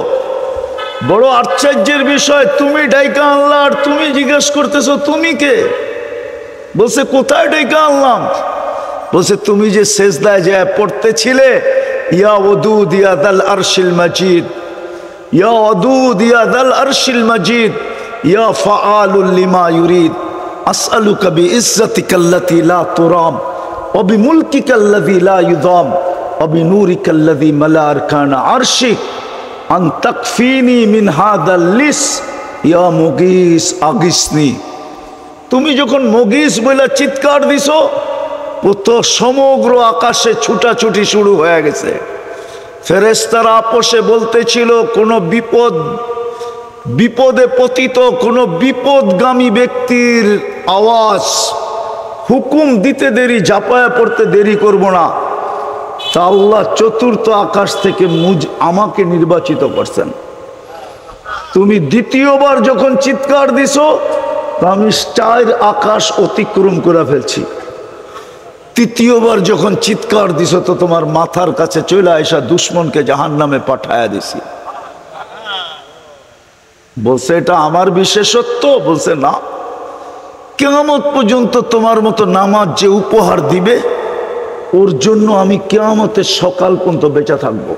বড় আশ্চর্যের বিষয়, তুমি ডাইকা আনলা আর তুমি জিজ্ঞাসা করতেছো তুমি কে? বলছে কোথায় ডাইকা আনলাম? বলছে তুমি যে সেজদায় যায় পড়তেছিলে, ইয়া ওয়াদুদ ইয়া দাল আরশিল মাজিদ, ইয়া ওয়াদুদ ইয়া দাল আরশিল মাজিদ, ইয়া ফাআলুল লিমা ইউরিদ, আসআলুকা বিইজ্জাতিকাল্লাতী লা তুরাম ওয়া বিমুলকিকাল্লাযী লা ইউদাম ওয়া বিনূরিকাল্লাযী মালা আরকানা আরশিক আন তাকফিনি মিন হাদাল লিস ইয়া মুগীস আগিসনি। তুমি যখন মুগীস বলে চিৎকার দিছো, তো সমগ্র আকাশে ছুটাছুটি শুরু হয়ে গেছে। ফেরেশতারা আপোষে বলতেছিল কোন বিপদে পতিত কোন বিপদগামী ব্যক্তির আওয়াজ, হুকুম দিতে দেরি, ঝাঁপায়া পড়তে দেরি করব না। তা আল্লাহ চতুর্থ আকাশ থেকে আমাকে নির্বাচিত করছেন। তুমি দ্বিতীয়বার যখন চিৎকার দিছো, তা আমি 4 আকাশ অতিক্রম করে ফেলছি। তৃতীয়বার যখন চিৎকার দিছো, তো তোমার মাথার কাছে চলে আসা দুশ্মনকে জাহান্নামে পাঠায়া দিছি। বলছে এটা আমার বিশেষত্ব? বলছে না, কিয়ামত পর্যন্ত তোমার মতো নামাজ যে উপহার দিবে, ওর জন্য আমি কিয়ামতের সকাল পর্যন্ত বেঁচে থাকবো।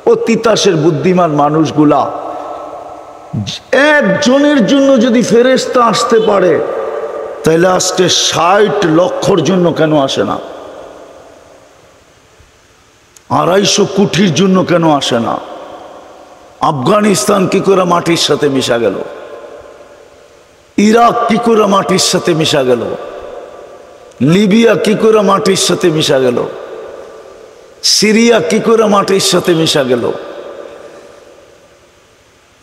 ও তিতাসের বুদ্ধিমান মানুষগুলা, একজনের জন্য যদি ফেরেশতা আসতে পারে, তাহলে আজকে 60 লক্ষর জন্য কেন আসে না? 250 কোটির জন্য কেন আসে না? আফগানিস্তান কি করে মাটির সাথে মিশা গেল? ইরাক কি করে মাটির সাথে মিশা গেল? লিবিয়া কি করে মাটির সাথে মিশা গেল? সিরিয়া কি করে মাটির সাথে মিশা গেল?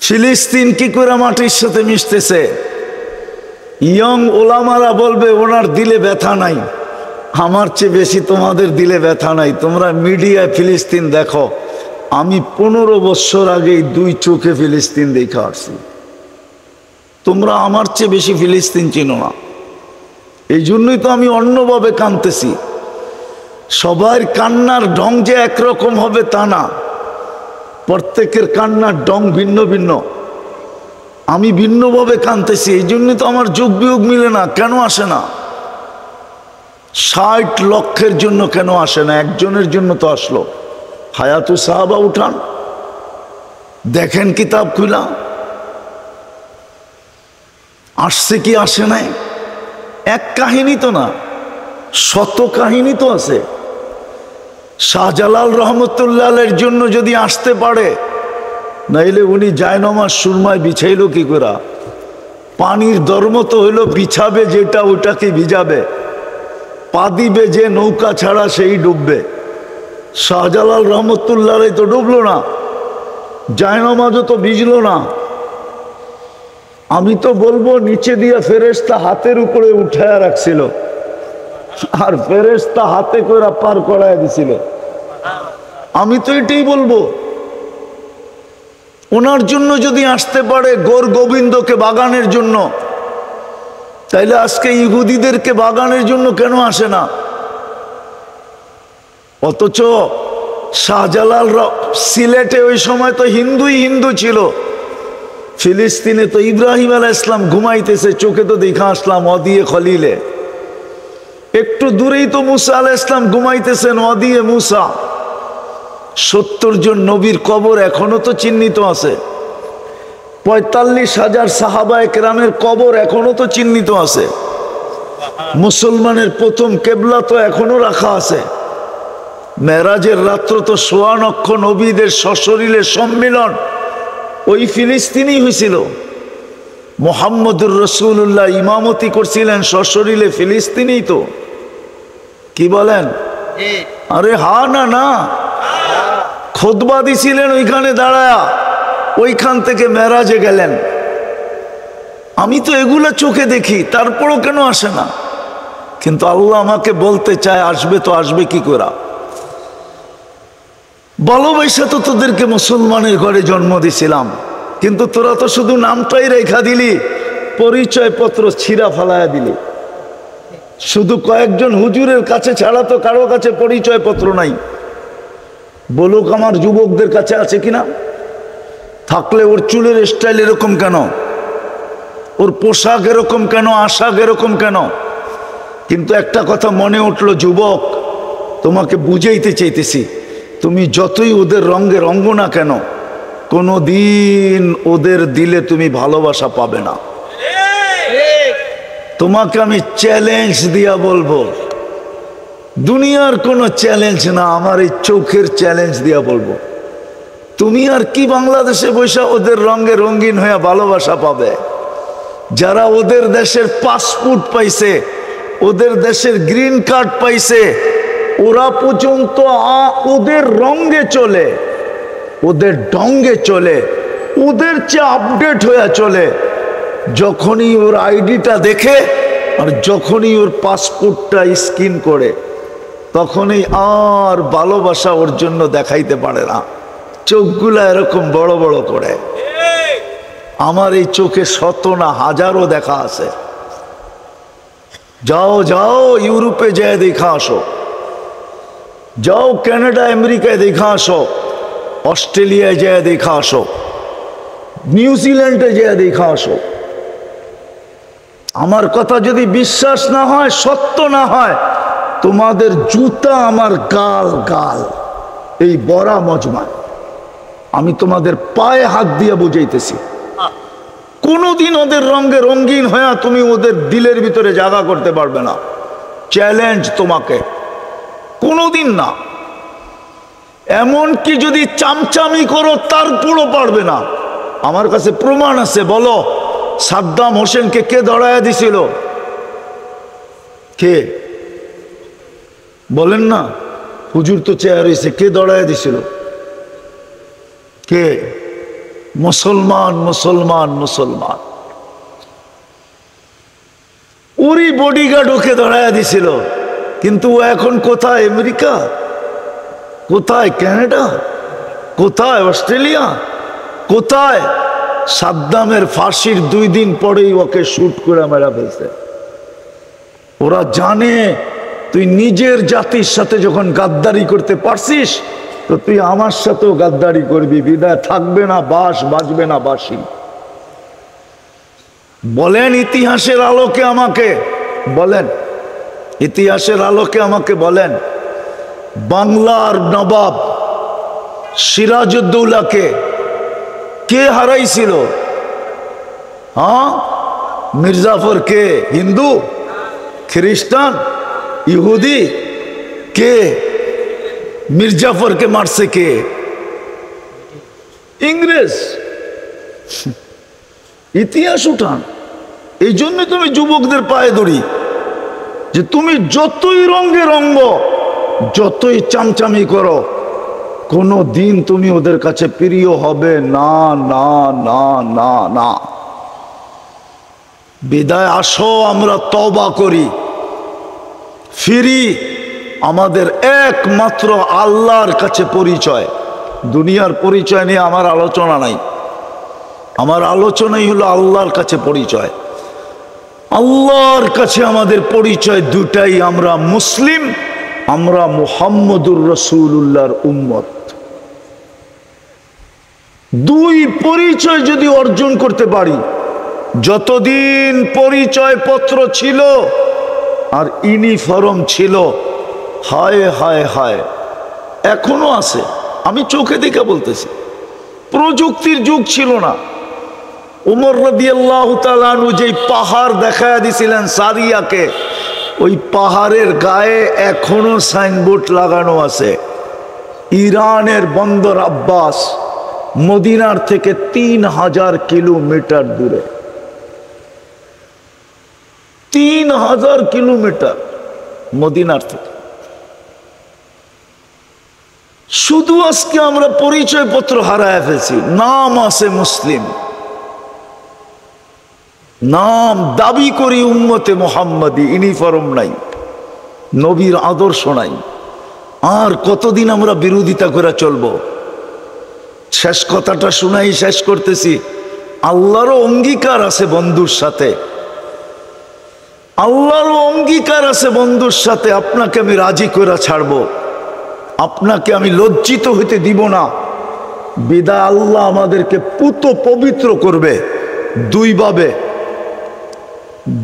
ফিলিস্তিন কি করে মাটির সাথে মিশতেছে? ইয়ং ওলামারা বলবে ওনার দিলে ব্যথা নাই, আমার চেয়ে বেশি তোমাদের দিলে ব্যথা নাই। তোমরা মিডিয়ায় ফিলিস্তিন দেখো, আমি 15 বছর আগেই 2 চোখে ফিলিস্তিন দেখে আসছি। তোমরা আমার চেয়ে বেশি ফিলিস্তিন চিনো না। এই জন্যই তো আমি অন্যভাবে কাঁদতেছি। সবার কান্নার ঢং যে একরকম হবে তা না, প্রত্যেকের কান্নার ঢং ভিন্ন ভিন্ন। আমি ভিন্নভাবে কাঁদতেছি, এই জন্যই তো আমার যোগ বিয়োগ মিলে না। কেন আসে না? 60 লক্ষের জন্য কেন আসে না? একজনের জন্য তো আসলো। হায়াতু সাহাবা উঠান, দেখেন কিতাব খুলা, আসছে কি আসে নাই? এক কাহিনী তো না, শত কাহিনী তো আছে। শাহজালাল রহমতুল্লাহের জন্য যদি আসতে পারে, নাইলে উনি জায়নামাজ সুরমায় বিছাইল কি করে? পানির ধর্ম তো হইল বিছাবে যেটা ওটাকে ভিজাবে, পা দিবে যে নৌকা ছাড়া সেই ডুববে। শাহজালাল রহমতুল্লাহ তো ডুবলো না, জায়নামাজও তো ভিজলো না। আমি তো বলবো নিচে দিয়ে ফেরেশতা হাতের উপরে উঠায়া রাখছিল, আর ফেরেশতা হাতে করে পার করায় দিছিল। আমি তো এটাই বলবো। ওনার জন্য যদি আসতে পারে গৌর গোবিন্দকে বাগানের জন্য, তাইলে আজকে ইহুদিদেরকে বাগানের জন্য কেন আসে না? অথচ শাহজালাল সিলেটে ওই সময় তো হিন্দুই হিন্দু ছিল, ফিলিস্তিনে তো ইব্রাহিম আলাইহিস সালাম ঘুমাইতেছে, চোখে তো দেখা আসলাম ওয়াদিয়ে খলিলে। একটু দূরেই তো মুসা আলাইহিস সালাম ঘুমাইতেছেন ওয়াদিয়ে মুসা। 70 জন নবীর কবর এখনো তো চিহ্নিত আছে। 45,000 সাহাবায়ে কেরামের কবর এখনো তো চিহ্নিত আছে। মুসলমানের প্রথম কেবলা তো এখনো রাখা আছে। মেরাজের রাত্র তো 1.25 লক্ষ নবীদের সশরীরে সম্মিলন ওই ফিলিস্তিনেই হয়েছিল। মুহাম্মদুর রাসূলুল্লাহ ইমামতি করছিলেন সশরীরে ফিলিস্তিনেই তো। কি বলেন? জি। আরে হা না না, খুতবা দিছিলেন ওইখানে দাঁড়ায়া, ওইখান থেকে মেরাজে গেলেন। আমি তো এগুলা চোখে দেখি, তারপরও কেন আসে না? কিন্তু আল্লাহ আমাকে বলতে চায় আসবে তো আসবে কি করে? ভালোবাসা তো তোদেরকে মুসলমানের ঘরে জন্ম দিছিলাম, কিন্তু তোরা তো শুধু নামটাই রেখা দিলি, পরিচয় পত্র ছিঁড়া ফালায়া দিলি। শুধু কয়েকজন হুজুরের কাছে ছাড়া তো কারো কাছে পরিচয় পত্র নাই। বলুক আমার যুবকদের কাছে আছে কিনা? থাকলে ওর চুলের স্টাইল এরকম কেন, ওর পোশাক এরকম কেন, আশাক এরকম কেন? কিন্তু একটা কথা মনে উঠলো, যুবক তোমাকে বুঝাইতে চাইতেছি, তুমি যতই ওদের রঙে রঙ্গ না কেন, কোনো দিন ওদের দিলে তুমি ভালোবাসা পাবে না। তোমাকে আমি চ্যালেঞ্জ দিয়া বলবো, দুনিয়ার কোনো চ্যালেঞ্জ না, আমার এই চোখের চ্যালেঞ্জ দিয়া বলবো, তুমি আর কি বাংলাদেশে বসে ওদের রঙে রঙিন হয়ে ভালোবাসা পাবে? যারা ওদের দেশের পাসপোর্ট পাইছে, ওদের দেশের গ্রিন কার্ড পাইছে, ওরা পর্যন্ত ওদের রঙে চলে, ওদের ঢঙ্গে চলে, ওদের চেয়ে আপডেট হয়ে চলে। যখনই ওর আইডিটা দেখে আর যখনই ওর পাসপোর্টটা স্ক্যান করে, তখনই আর ভালোবাসা ওর জন্য দেখাইতে পারে না, চোখগুলা এরকম বড় বড় করে। আমার এই চোখে শত না হাজারো দেখা আছে। যাও যাও ইউরোপে যেয়ে দেখা আসো, যাও কানাডা আমেরিকায় দেখা আসো, অস্ট্রেলিয়ায় যেয়ে দেখা আসো, নিউজিল্যান্ডে যেয়ে দেখা আসো। আমার কথা যদি বিশ্বাস না হয়, সত্য না হয়, তোমাদের জুতা আমার গাল গাল, এই বড়া মজমায় আমি তোমাদের পায়ে হাত দিয়ে বুঝাইতেছি। কোনোদিন ওদের রঙে রঙিন হয়ে তুমি ওদের দিলের ভিতরে জায়গা করতে পারবে না। চ্যালেঞ্জ তোমাকে, কোনোদিন না। এমনকি যদি চামচামি করো তারপরও পারবে না। আমার কাছে প্রমাণ আছে। বলো, সাদ্দাম হোসেনকে কে দড়াইয়া দিছিল? কে বলেন না? হুজুর তো চেয়ার হয়েছে, কে দড়াইয়া দিছিল? কে? মুসলমান মুসলমান মুসলমান। ওরই বডিগার্ড ওকে দড়াইয়া দিছিল। কিন্তু ও এখন কোথায়? আমেরিকা, কোথায় কানাডা, কোথায় অস্ট্রেলিয়া, কোথায়? সাদ্দামের ফাঁসির 2 দিন পরেই ওকে শুট করে মেরা ফেলছে। ওরা জানে তুই নিজের জাতির সাথে যখন গাদ্দারি করতে পারছিস, তো তুই আমার সাথেও গাদ্দারি করবি। বিদায় থাকবে না বাঁশ, বাজবে না বাঁশি। বলেন ইতিহাসের আলোকে আমাকে বলেন, ইতিহাসের আলোকে আমাকে বলেন, বাংলার নবাব সিরাজউদ্দৌলাকে কে হারাইছিল? হ্যাঁ, মির্জাফর কে? হিন্দু, খ্রিস্টান, ইহুদি? কে মির্জাফরকে মারছে? কে? ইংরেজ। ইতিহাস উঠান। এই জন্য তুমি যুবকদের পায়ে ধরি যে তুমি যতই রঙে রঙ্গ, যতই চামচামি করো, কোনো দিন তুমি ওদের কাছে প্রিয় হবে না, না না না না। বিদায় আসো, আমরা তওবা করি, ফিরি। আমাদের একমাত্র আল্লাহর কাছে পরিচয়। দুনিয়ার পরিচয় নিয়ে আমার আলোচনা নাই। আমার আলোচনাই হলো আল্লাহর কাছে পরিচয়। আল্লাহর কাছে আমাদের পরিচয় দুটাই, আমরা মুসলিম, আমরা মুহাম্মদুর রাসূলুল্লাহর উম্মত। 2 পরিচয় যদি অর্জন করতে পারি, যতদিন পরিচয় পত্র ছিল আর ইউনিফর্ম ছিল, হায় হায় হায়, এখনো আছে। আমি চোখে দেখে বলতেছি, প্রযুক্তির যুগ ছিল না। ওমর রাদিয়াল্লাহু তাআলা আনহু যেই পাহাড় দেখায়া দিছিলেন সারিয়াকে, ওই পাহাড়ের গায়ে এখনো সাইনবোর্ড লাগানো আছে। ইরানের বন্দর আব্বাস মদিনার থেকে 3000 কিলোমিটার দূরে। 3000 কিলোমিটার মদিনার থেকে। শুধু আজকে আমরা পরিচয়পত্র হারায় ফেলছি, নাম আছে মুসলিম, নাম দাবি করি উম্মতে মুহাম্মাদি, ইউনিফর্ম নাই, নবীর আদর্শ নাই। আর কতদিন আমরা বিরোধিতা করে চলবো? শেষ কথাটা শুনাই শেষ করতেছি। আল্লাহরও অঙ্গীকার আছে বন্ধুর সাথে, আল্লাহরও অঙ্গীকার আছে বন্ধুর সাথে, আপনাকে আমি রাজি করে ছাড়বো, আপনাকে আমি লজ্জিত হইতে দিব না। বিদায় আল্লাহ আমাদেরকে পুত পবিত্র করবে দুইভাবে,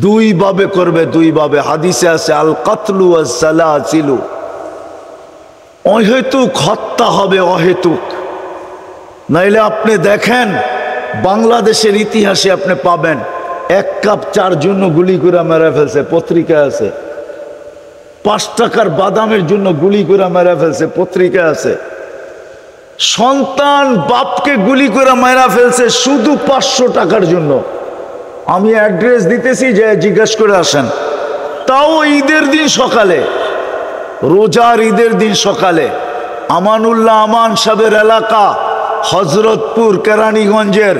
দুইভাবে করবে, দুইভাবে। হাদিসে আছে আল কাতলু ওয়াস সালাসিলু, অহেতুক হত্যা হবে, অহেতুক। নাইলে আপনি দেখেন বাংলাদেশের ইতিহাসে আপনি পাবেন 1 কাপ চার জন্য গুলি করে মেরে ফেলছে, পত্রিকা আছে। 5 টাকার বাদামের জন্য গুলি করে মেরে ফেলছে, পত্রিকা আছে। সন্তান বাপকে গুলি করে মেরা ফেলছে শুধু 500 টাকার জন্য। আমি অ্যাড্রেস দিতেছি, যে জিজ্ঞেস করে আসেন। তাও ঈদের দিন সকালে, রোজার ঈদের দিন সকালে, আমানুল্লাহ আমান সাহেবের এলাকা হজরতপুর কেরানীগঞ্জের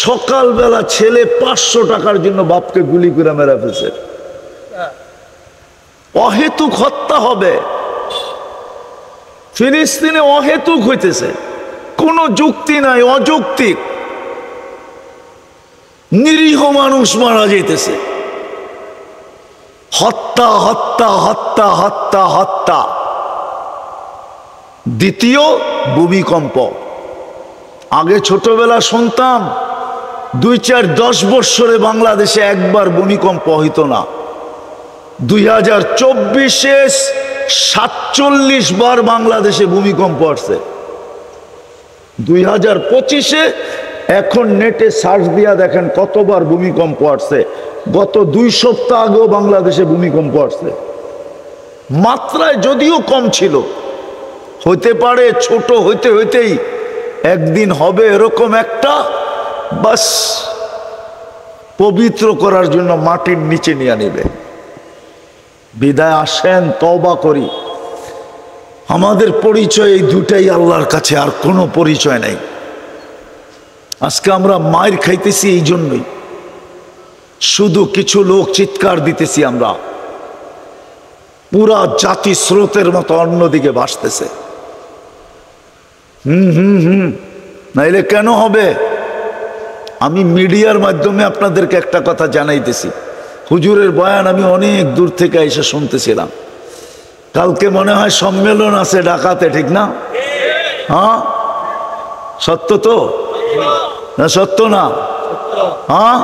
সকালবেলা ছেলে 500 টাকার জন্য বাপকে গুলি করে মেরা ফেলছে। অহেতুক হত্যা হবে ফিলিস্তিনে, অহেতুক হইতেছে, কোনো যুক্তি নাই, অযৌক্তিক। নিরীহ মানুষ মারা যাইতেছে, হত্যা হত্যা হত্যা হত্যা হত্যা। দ্বিতীয় ভূমিকম্প। আগে ছোটবেলা শুনতাম 2-4-10 বৎসরে বাংলাদেশে একবার ভূমিকম্প হইতো না। 2024-এ 47 বার বাংলাদেশে ভূমিকম্প আসছে। 2025-এ এখন নেটে সার্চ দিয়া দেখেন কতবার ভূমিকম্প আসছে। গত 2 সপ্তাহ আগেও বাংলাদেশে ভূমিকম্প আসছে। মাত্রায় যদিও কম ছিল, হইতে পারে ছোট, হইতে হইতেই একদিন হবে এরকম একটা, বাস পবিত্র করার জন্য মাটির নিচে নিয়ে নেবে। বিদায় আসেন, তওবা করি। আমাদের পরিচয় এই দুটাই আল্লাহর কাছে, আর কোনো পরিচয় নাই। আজকে আমরা মায়ের খাইতেছি এই জন্যই, শুধু কিছু লোক চিৎকার দিতেছি, আমরা পুরা জাতি স্রোতের মতো অন্যদিকে ভাসতেছে। নাইলে কেন হবে? আমি মিডিয়ার মাধ্যমে আপনাদেরকে একটা কথা জানাইতেছি। হুজুরের বয়ান আমি অনেক দূর থেকে এসে শুনতেছিলাম। কালকে মনে হয় সম্মেলন আছে ঢাকাতে, ঠিক না? হ্যাঁ, সত্য তো না? সত্য না? হ্যাঁ,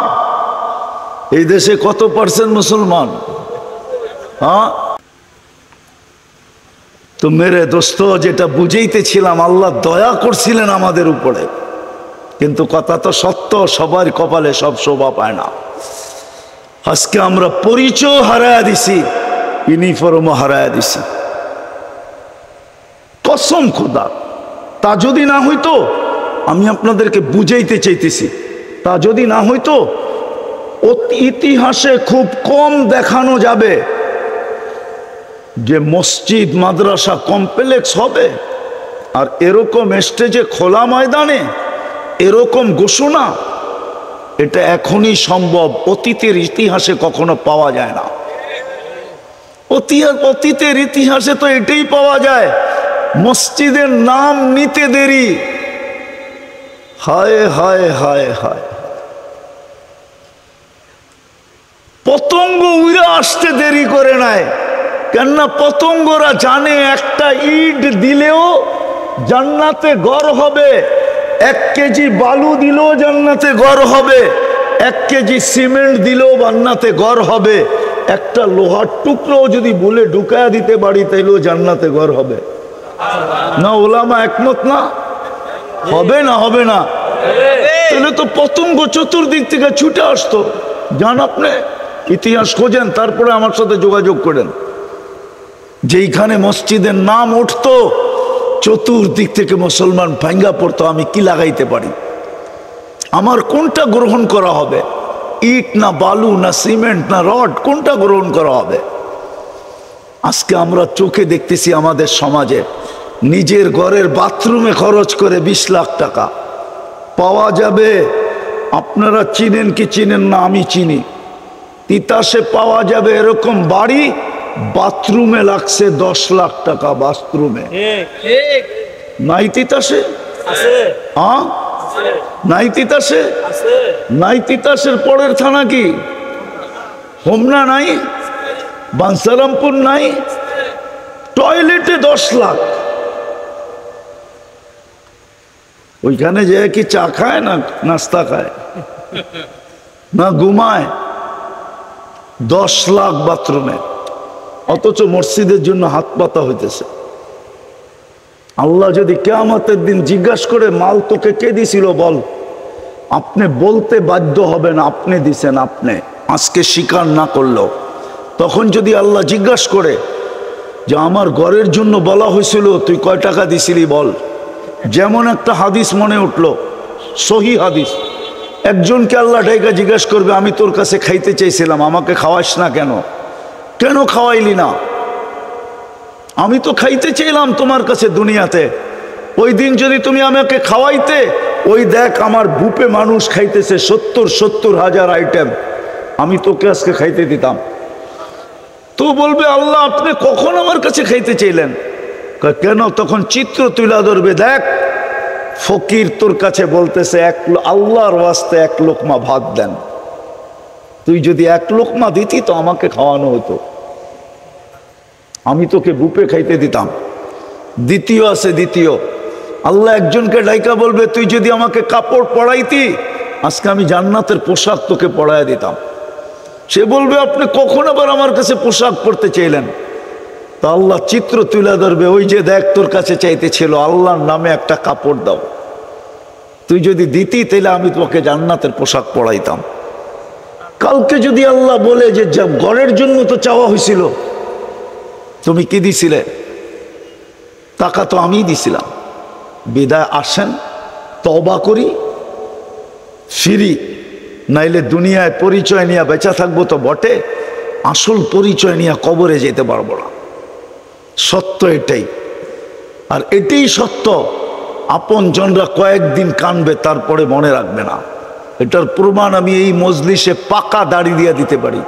এই দেশে কত % মুসলমান? হ্যাঁ, তো মেরে দোস্ত, যেটা বুঝাইতেছিলাম, আল্লাহ দয়া করছিলেন আমাদের উপরে, কিন্তু কথা তো সত্য, সবার কপালে সব শোভা পায় না। আজকে আমরা পরিচয় হারায়া দিছি, ইউনিফর্মও হারায়া দিছি। কসম খোদা, তা যদি না হইতো, আমি আপনাদেরকে বুঝাইতে চাইতেছি, তা যদি না হইতো, ইতিহাসে খুব কম দেখানো যাবে যে মসজিদ মাদ্রাসা কমপ্লেক্স হবে আর এরকম স্টেজে খোলা ময়দানে এরকম ঘোষণা, এটা এখনই সম্ভব। অতীতের ইতিহাসে কখনো পাওয়া যায় না। অতীতের ইতিহাসে তো এটাই পাওয়া যায়, মসজিদের নাম নিতে দেরি। হায় হায় হায় হায়, পতঙ্গ উড়ে আসতে দেরি করে নাই। কেননা পতঙ্গরা জানে একটা ইট দিলেও জান্নাতে ঘর হবে, 1 কেজি বালু দিলেও জান্নাতে ঘর হবে, 1 কেজি সিমেন্ট দিলেও জান্নাতে ঘর হবে, একটা লোহার টুকরো যদি বলে ঢুকায়া দিতে পারি তাইলেও জান্নাতে ঘর হবে। না ওলামা একমত না? হবে না? হবে না? তাহলে তো পতঙ্গ চতুর্দিক থেকে ছুটে আসতো। জান আপনি ইতিহাস খোঁজেন, তারপরে আমার সাথে যোগাযোগ করেন। যেইখানে মসজিদের নাম উঠতো চতুর্দিক থেকে মুসলমান ভাঙ্গা পড়তো। আমি কি লাগাইতে পারি? আমার কোনটা গ্রহণ করা হবে? ইট না বালু না সিমেন্ট না রড, কোনটা গ্রহণ করা হবে? আজকে আমরা চোখে দেখতেছি আমাদের সমাজে নিজের ঘরের বাথরুমে খরচ করে 20 লাখ টাকা পাওয়া যাবে। আপনারা চিনেন কি চিনেন না আমি চিনি, তিতাসে পাওয়া যাবে এরকম বাড়ি, বাথরুমে লাগছে 10 লাখ টাকা বাথরুমে। নাই তিতাসে? হ্যাঁ নাই তিতাসে? নাই তিতাসের পরের থানা কি হোমনা নাই? বাঞ্ছারামপুর নাই? টয়লেটে 10 লাখ। ওইখানে যে কি চা খায় না নাস্তা খায় না ঘুমায়? 10 লাখ বাথরুমে, অথচ মসজিদের জন্য হাত পাতা হইতেছে। আল্লাহ যদি কিয়ামতের দিন জিজ্ঞাসা করে মাল তোকে কে দিছিল বল, আপনি বলতে বাধ্য হবেন আপনি দিছেন, আপনি আজকে স্বীকার না করলেও। তখন যদি আল্লাহ জিজ্ঞাসা করে যে আমার ঘরের জন্য বলা হয়েছিল তুই কয় টাকা দিছিলি বল। যেমন একটা হাদিস মনে উঠলো, সহি হাদিস, একজনকে আল্লাহ ডাইকা জিজ্ঞাসা করবে আমি তোর কাছে খাইতে চাইছিলাম, আমাকে খাওয়াস না কেন? কেন খাওয়াইলি না? আমি তো খাইতে চাইলাম তোমার কাছে দুনিয়াতে, ওই দিন যদি তুমি আমাকে খাওয়াইতে, ওই দেখ আমার বুপে মানুষ খাইতেছে 70 হাজার আইটেম, আমি তোকে আজকে খাইতে দিতাম। তো বলবে আল্লাহ আপনি কখন আমার কাছে খাইতে চাইলেন? কেন? তখন চিত্র তুলে ধরবে, দেখ ফকির তোর কাছে বলতেছে আল্লাহর ওয়াস্তে 1 লোকমা ভাত দেন, তুই যদি 1 লোকমা দিতি তো আমাকে খাওয়ানো হতো, আমি তোকে বুপে খাইতে দিতাম। দ্বিতীয় আছে, দ্বিতীয় আল্লাহ একজনকে ডাইকা বলবে তুই যদি আমাকে কাপড় পরাইতি আজকে আমি জান্নাতের পোশাক তোকে পরাইয়া দিতাম। সে বলবে আপনি কখন আবার আমার কাছে পোশাক পরতে চাইলেন? তা আল্লাহ চিত্র তুলে ধরবে, ওই যে দেখ তোর কাছে চাইতেছিল আল্লাহর নামে একটা কাপড় দাও, তুই যদি দিতি তাহলে আমি তোমাকে জান্নাতের পোশাক পরাইতাম। কালকে যদি আল্লাহ বলে যে ঘরের জন্য তো চাওয়া হয়েছিল, তুমি কি দিছিলে? টাকা তো আমি দিছিলাম। বিদায় আসেন, তওবা করি, ফিরি, নাইলে দুনিয়ায় পরিচয় নিয়ে বেঁচে থাকবো তো বটে, আসল পরিচয় নিয়ে কবরে যেতে পারবো না। সত্য এটাই, আর এটাই সত্য। আপন জনরা কয়েকদিন কানবে, তারপরে মনে রাখবে না। এটার প্রমাণ আমি এই মজলিসে পাকা দাড়ি দিয়ে দিতে পারি।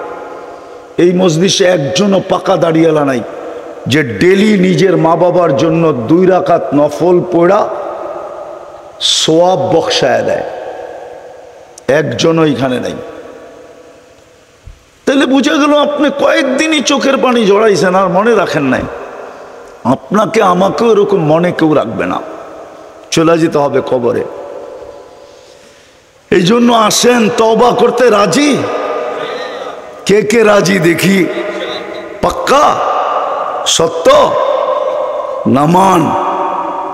এই মজলিসে একজনও পাকা দাড়িওয়ালা নাই যে ডেলি নিজের মা বাবার জন্য 2 রাকাত নফল পড়া সোয়াব বক্সায় দেয়, একজনও এখানে নাই। তাহলে বুঝা গেল আপনি কয়েকদিনই চোখের পানি জড়াইছেন আর মনে রাখেন নাই। আপনাকে আমাকেও এরকম মনে কেউ রাখবে না, চলে যেতে হবে কবরে। এই জন্য আসেন, তওবা করতে রাজি? কে কে রাজি দেখি? পাক্কা সত্য? নামান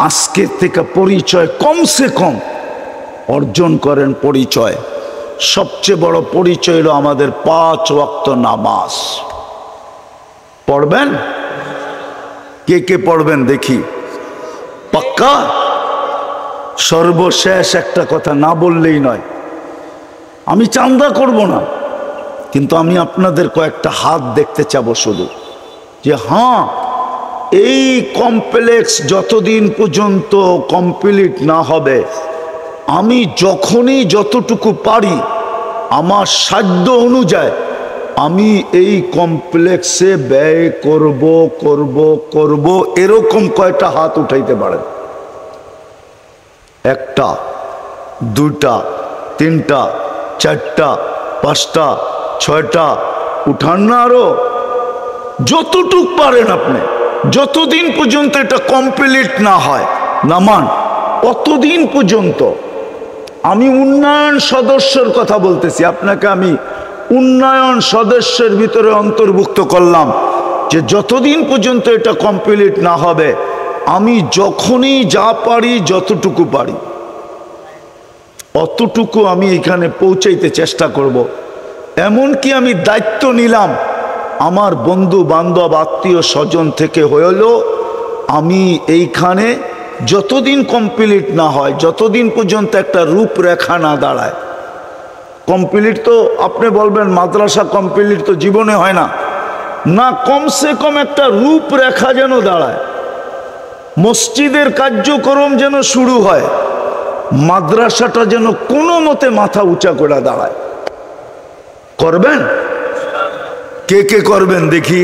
আজকের থেকে পরিচয় কমসে কম অর্জন করেন। পরিচয়, সবচেয়ে বড় পরিচয় হলো আমাদের 5 ওয়াক্ত নামাজ। পড়বেন? কে কে পড়বেন দেখি? পাক্কা? সর্বশেষ একটা কথা না বললেই নয়, আমি চান্দা করব না, কিন্তু আমি আপনাদের কয়েকটা হাত দেখতে চাবো শুধু, যে হ্যাঁ এই কমপ্লেক্স যতদিন পর্যন্ত কমপ্লিট না হবে, আমি যখনই যতটুকু পারি আমার সাধ্য অনুযায়ী আমি এই কমপ্লেক্সে ব্যয় করব। এরকম কয়টা হাত উঠাইতে পারেন? 1টা, 2টা, 3টা, 4টা, 5টা, 6টা, উঠান না আরো যতটুক পারেন আপনি। যতদিন পর্যন্ত এটা কমপ্লিট না হয় নামান, অতদিন পর্যন্ত। আমি উন্নয়ন সদস্যের কথা বলতেছি, আপনাকে আমি উন্নয়ন সদস্যের ভিতরে অন্তর্ভুক্ত করলাম, যে যতদিন পর্যন্ত এটা কমপ্লিট না হবে আমি যখনই যা পারি, যতটুকু পারি অতটুকু আমি এখানে পৌঁছাইতে চেষ্টা করব। এমনকি আমি দায়িত্ব নিলাম আমার বন্ধু বান্ধব আত্মীয় স্বজন থেকে হলো, আমি এইখানে যতদিন কমপ্লিট না হয়, যতদিন পর্যন্ত একটা রূপরেখা না দাঁড়ায়। কমপ্লিট তো আপনি বলবেন মাদ্রাসা কমপ্লিট তো জীবনে হয় না, না কমসে কম একটা রূপরেখা যেন দাঁড়ায়। মসজিদের কার্যক্রম যেন শুরু হয়, মাদ্রাসাটা যেন কোনো মতে মাথা উঁচা করে দাঁড়ায়। করবেন? কে কে করবেন দেখি?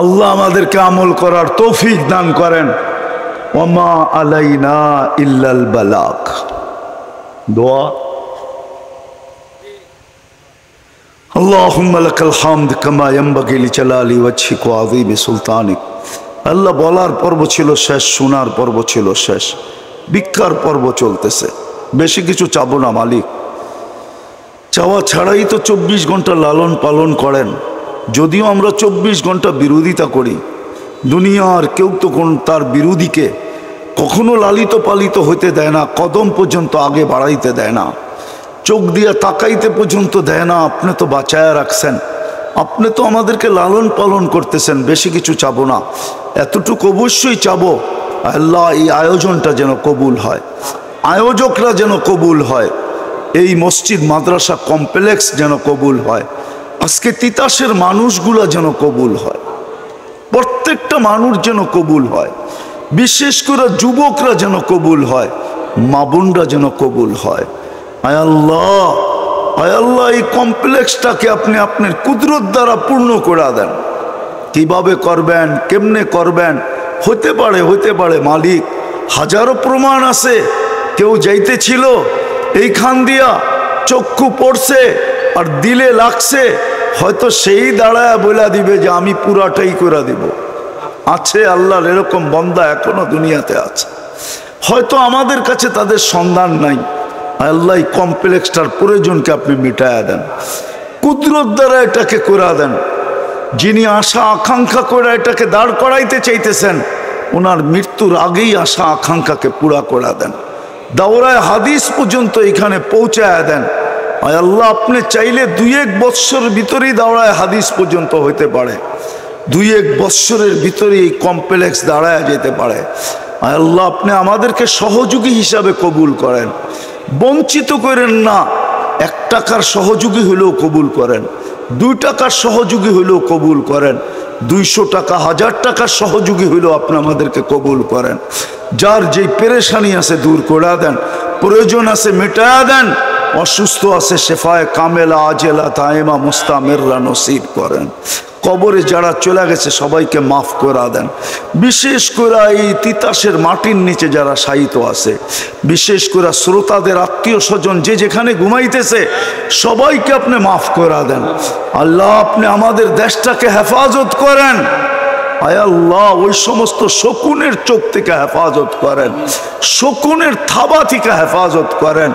আল্লাহ আমাদেরকে আমল করার তৌফিক দান করেন। ওমা আলাইনা ইল্লাল বালাগ। দোয়া। আল্লাহুম্মা লাকাল হামদ কামা ইয়ানবাগি লিজালালি ওয়াজহিক ওয়া আযীমি সুলতানিক। আল্লাহ বলার পর্ব ছিল শেষ, শোনার পর্ব ছিল শেষ, ভিক্ষার পর্ব চলতেছে। বেশি কিছু চাবো না মালিক। চাওয়া ছাড়াই তো 24 ঘন্টা লালন পালন করেন। যদিও আমরা 24 ঘন্টা বিরোধিতা করি, দুনিয়ার কেউ তো কোন তার বিরোধীকে কখনো লালিত পালিত হইতে দেয় না, কদম পর্যন্ত আগে বাড়াইতে দেয় না, চোখ দিয়া তাকাইতে পর্যন্ত দেয় না। আপনি তো বাঁচায়া রাখছেন, আপনি তো আমাদেরকে লালন পালন করতেছেন। বেশি কিছু চাবো না, এতটুকু অবশ্যই চাবো, আল্লাহ এই আয়োজনটা যেন কবুল হয়, আয়োজকরা যেন কবুল হয়, এই মসজিদ মাদ্রাসা কমপ্লেক্স যেন কবুল হয়, আজকে তিতাসের মানুষগুলা যেন কবুল হয়, প্রত্যেকটা মানুষ যেন কবুল হয়, বিশেষ করে যুবকরা যেন কবুল হয়, মা বোনরা যেন কবুল হয়। আয় আল্লাহ, আয় আল্লাহ, এই কমপ্লেক্সটাকে আপনি আপনার কুদরত দ্বারা পূর্ণ করে দেন। কিভাবে করবেন, কেমনে করবেন? হতে পারে মালিক, হাজারো প্রমাণ আছে। কেউ যাইতেছিল এইখান দিয়া, চক্ষু পড়ছে আর দিলে লাগছে, হয়তো সেই দাঁড়ায় বলে দিবে যে আমি পুরাটাই করে দিব। আছে আল্লাহর এরকম বান্দা এখনো দুনিয়াতে আছে। হয়তো আমাদের কাছে তাদের সন্ধান নাই। আল্লাহ এই কমপ্লেক্সটার প্রয়োজনকে আপনি মিটায়া দেন, কুদরত দ্বারা এটাকে করে দেন। যিনি আশা আকাঙ্ক্ষা করে এটাকে দাঁড় করাইতে চাইতেছেন, ওনার মৃত্যুর আগেই আশা আকাঙ্ক্ষাকে পুরা করে দেন। দাওরায়ে হাদিস পর্যন্ত এখানে পৌঁছায়া দেন। আয় আল্লাহ, আপনি চাইলে 2-1 বৎসর ভিতরেই দাওরায়ে হাদিস পর্যন্ত হইতে পারে, 2-1 বৎসরের ভিতরে এই কমপ্লেক্স দাঁড়ায় যেতে পারে। আয় আল্লাহ, আপনি আমাদেরকে সহযোগী হিসাবে কবুল করেন, বঞ্চিত করেন না। 1 টাকার সহযোগী হলেও কবুল করেন, 2 টাকার সহযোগী হলেও কবুল করেন, 200 টাকা 1000 টাকার সহযোগী হলেও আপনি আমাদেরকে কবুল করেন। যার যেই পেরেশানি আছে দূর করে দেন, প্রয়োজন আছে মেটায়া দেন, অসুস্থ আছে শেফায়ে কামেলা আজেলা দায়েমা মুস্তামিররা নসিব করেন। কবরে যারা চলে গেছে সবাইকে মাফ করে দেন। বিশেষ করে এই তিতাসের মাটির নিচে যারা শায়িত আছে, বিশেষ করে শ্রোতাদের আত্মীয় স্বজন যে যেখানে ঘুমাইতেছে, সবাইকে আপনি মাফ করে দেন। আল্লাহ, আপনি আমাদের দেশটাকে হেফাজত করেন। আয় আল্লাহ, ওই সমস্ত শকুনের চোখ থেকে হেফাজত করেন, শকুনের থাবা থেকে হেফাজত করেন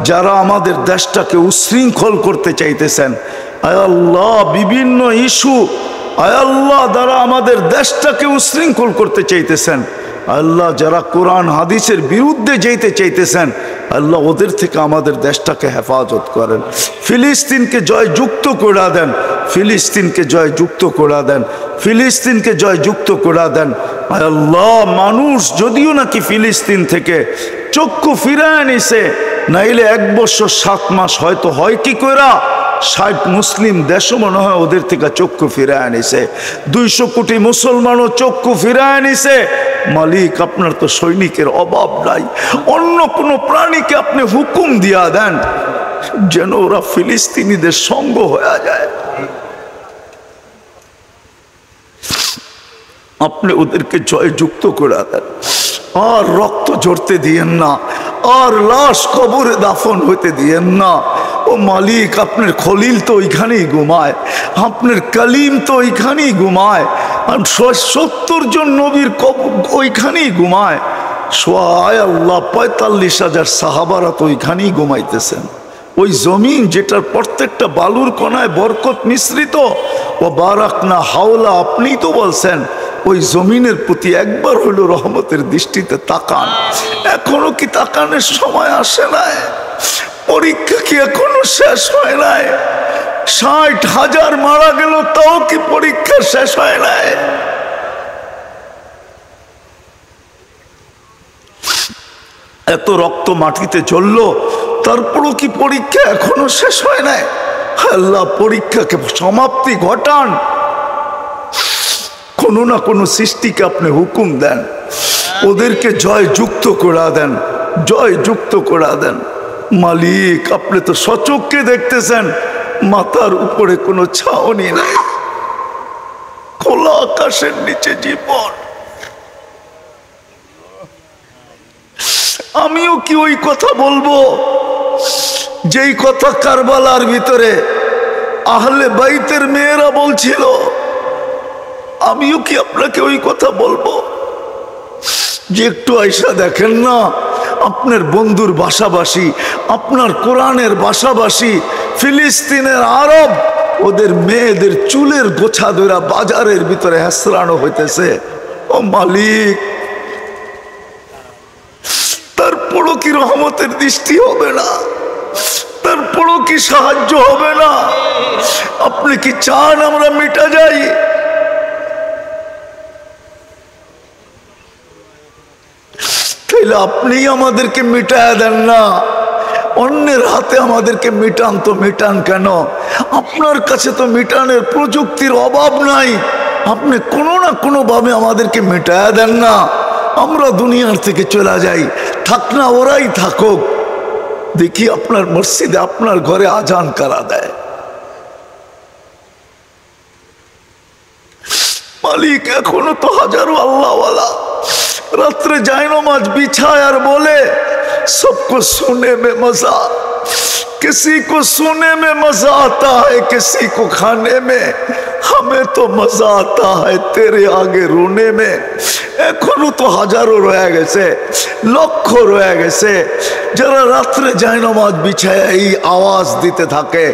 যারা আমাদের দেশটাকে উশৃঙ্খল করতে চাইতেছেন। আয় আল্লাহ, বিভিন্ন ইস্যু আয় আল্লাহ দ্বারা আমাদের দেশটাকে উশৃঙ্খল করতে চাইতেছেন। আল্লাহ, যারা কোরআন হাদিসের বিরুদ্ধে যেতে চাইতেছেন, আল্লাহ ওদের থেকে আমাদের দেশটাকে হেফাজত করেন। ফিলিস্তিনকে জয়যুক্ত করে দেন, ফিলিস্তিনকে জয়যুক্ত করে দেন, ফিলিস্তিনকে জয়যুক্ত করে দেন। আল্লাহ, মানুষ যদিও নাকি ফিলিস্তিন থেকে চক্ষু ফিরায় নিছে, নাইলে 1 বছর 7 মাস হয়তো হয় কি কইরা 60 মুসলিম দেশও মনে হয় ওদের থেকে চক্ষু ফিরায় আনিছে। 200 কোটি মুসলমানও চক্ষু ফিরায় আনিছে। মালিক, আপনার তো সৈনিকের অভাব নাই, অন্য কোনো প্রাণীকে আপনি হুকুম দিয়া দেন যেন ওরা ফিলিস্তিনিদের সঙ্গ হয়ে যায়। আপনি ওদেরকে জয়যুক্ত করে দেন, আর রক্ত ঝরতে দিয়েন না, আর লাশ কবরে দাফন হইতে দিয়েন না। ও মালিক, আপনার খলিল তো ওইখানেই ঘুমায়, আপনার কালিম তো ওইখানেই ঘুমায়, 70 জন নবীর ওইখানেই ঘুমায়। সোয়ায় আল্লাহ 45,000 সাহাবারা তো ওইখানেই ঘুমাইতেছেন। ওই জমিন যেটার প্রত্যেকটা বালুর কণায় বরকত মিশ্রিত, ও বারাকনা হাওলা, আপনি তো বলছেন ওই জমিনের প্রতি একবার হলো রহমতের দৃষ্টিতে তাকান। এখনো কি তাকানোর সময় আসে নাই? পরীক্ষা কি এখনো শেষ হয় নাই? 60,000 মারা গেল, তাও কি পরীক্ষা শেষ হয় নাই? এত রক্ত মাটিতে চললো, তারপরও কি পরীক্ষা এখনো শেষ হয় নাই? আল্লাহ, পরীক্ষাকে সমাপ্তি ঘটান। কোনো না কোনো সৃষ্টিকে আপনি হুকুম দেন, ওদেরকে জয় যুক্ত করা দেন, জয় যুক্ত করা দেন। মালিক, আপনি তো সচক্ষে দেখতেছেন মাথার উপরে কোনো ছাউনি নাই, খোলা আকাশের নিচে জীবন। আমিও কি ওই কথা বলবো যেই কথা কারবালার ভিতরে আহলে বাইতের মেয়েরা বলছিল? আমিও কি আপনাকে ওই কথা বলবো যে একটু আয়সা দেখেন না আপনার বন্ধুর বাসাবাসী, আপনার কোরআনের বাসাবাসী ফিলিস্তিনের আরব, ওদের মেয়েদের চুলের গোছা ধরা বাজারের ভিতরে হেসরানো হইতেছে। ও মালিক, তারপরও কি রহমতের দৃষ্টি হবে না? তারপরও কি সাহায্য হবে না? আপনি কি চান আমরা মিটা যাই? তাইলে আপনি আমাদেরকে মিটায়া দেন না, অন্যের হাতে আমাদেরকে মিটান। তো মিটান কেন? আপনার কাছে তো মিটানের প্রযুক্তির অভাব নাই, আপনি কোনো না কোনো ভাবে আমাদেরকে মিটায়া দেন না, আমরা দুনিয়ার থেকে চলে যাই। থাক না, ওরাই থাকুক। দেখি আপনার মসজিদে, আপনার ঘরে আজান কারা দেয়? মালিক, এখনো তো হাজারো আল্লাহওয়ালা রাত্রে জায়নমাজ बिछाए और बोले सबको सोने में मजा, किसी को सोने में मजा आता है, किसी को खाने में, हमें तो मजा आता है तेरे आगे रोने में। এখনো তো হাজারো রয়ে গেছে, লক্ষ রয়ে গেছে যারা রাত্রে জায়নমাজ বিছায় এই আওয়াজ দিতে থাকে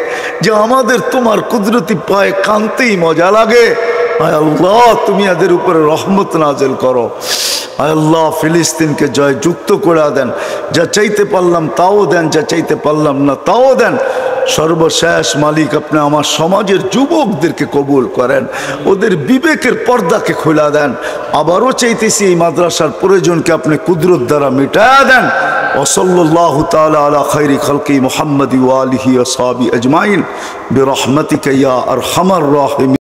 যে আমাদের তোমার কুদরতি পায়ে কানতেই মজা লাগে। আয় আল্লাহ, তুমি এদের উপরে রহমত নাজিল করো। আয় আল্লাহ, ফিলিস্তিনকে জয় যুক্ত করে দেন। যা চাইতে পারলাম তাও দেন, যা চাইতে পারলাম না তাও দেন। সর্বশেষ মালিক, আপনি আমার সমাজের যুবকদেরকে কবুল করেন, ওদের বিবেকের পর্দাকে খোলা দেন। আবারও চাইতেছি এই মাদ্রাসার প্রয়োজনকে আপনি কুদরত দ্বারা মিটায়া দেন। ওয়াসাল্লাল্লাহু তাআলা আলা খায়রি খালকি মুহাম্মাদি ওয়া আলিহি ওয়া সাহবিহি আজমাইন বিরহমাতিকা ইয়া আরহামার রাহিমিন।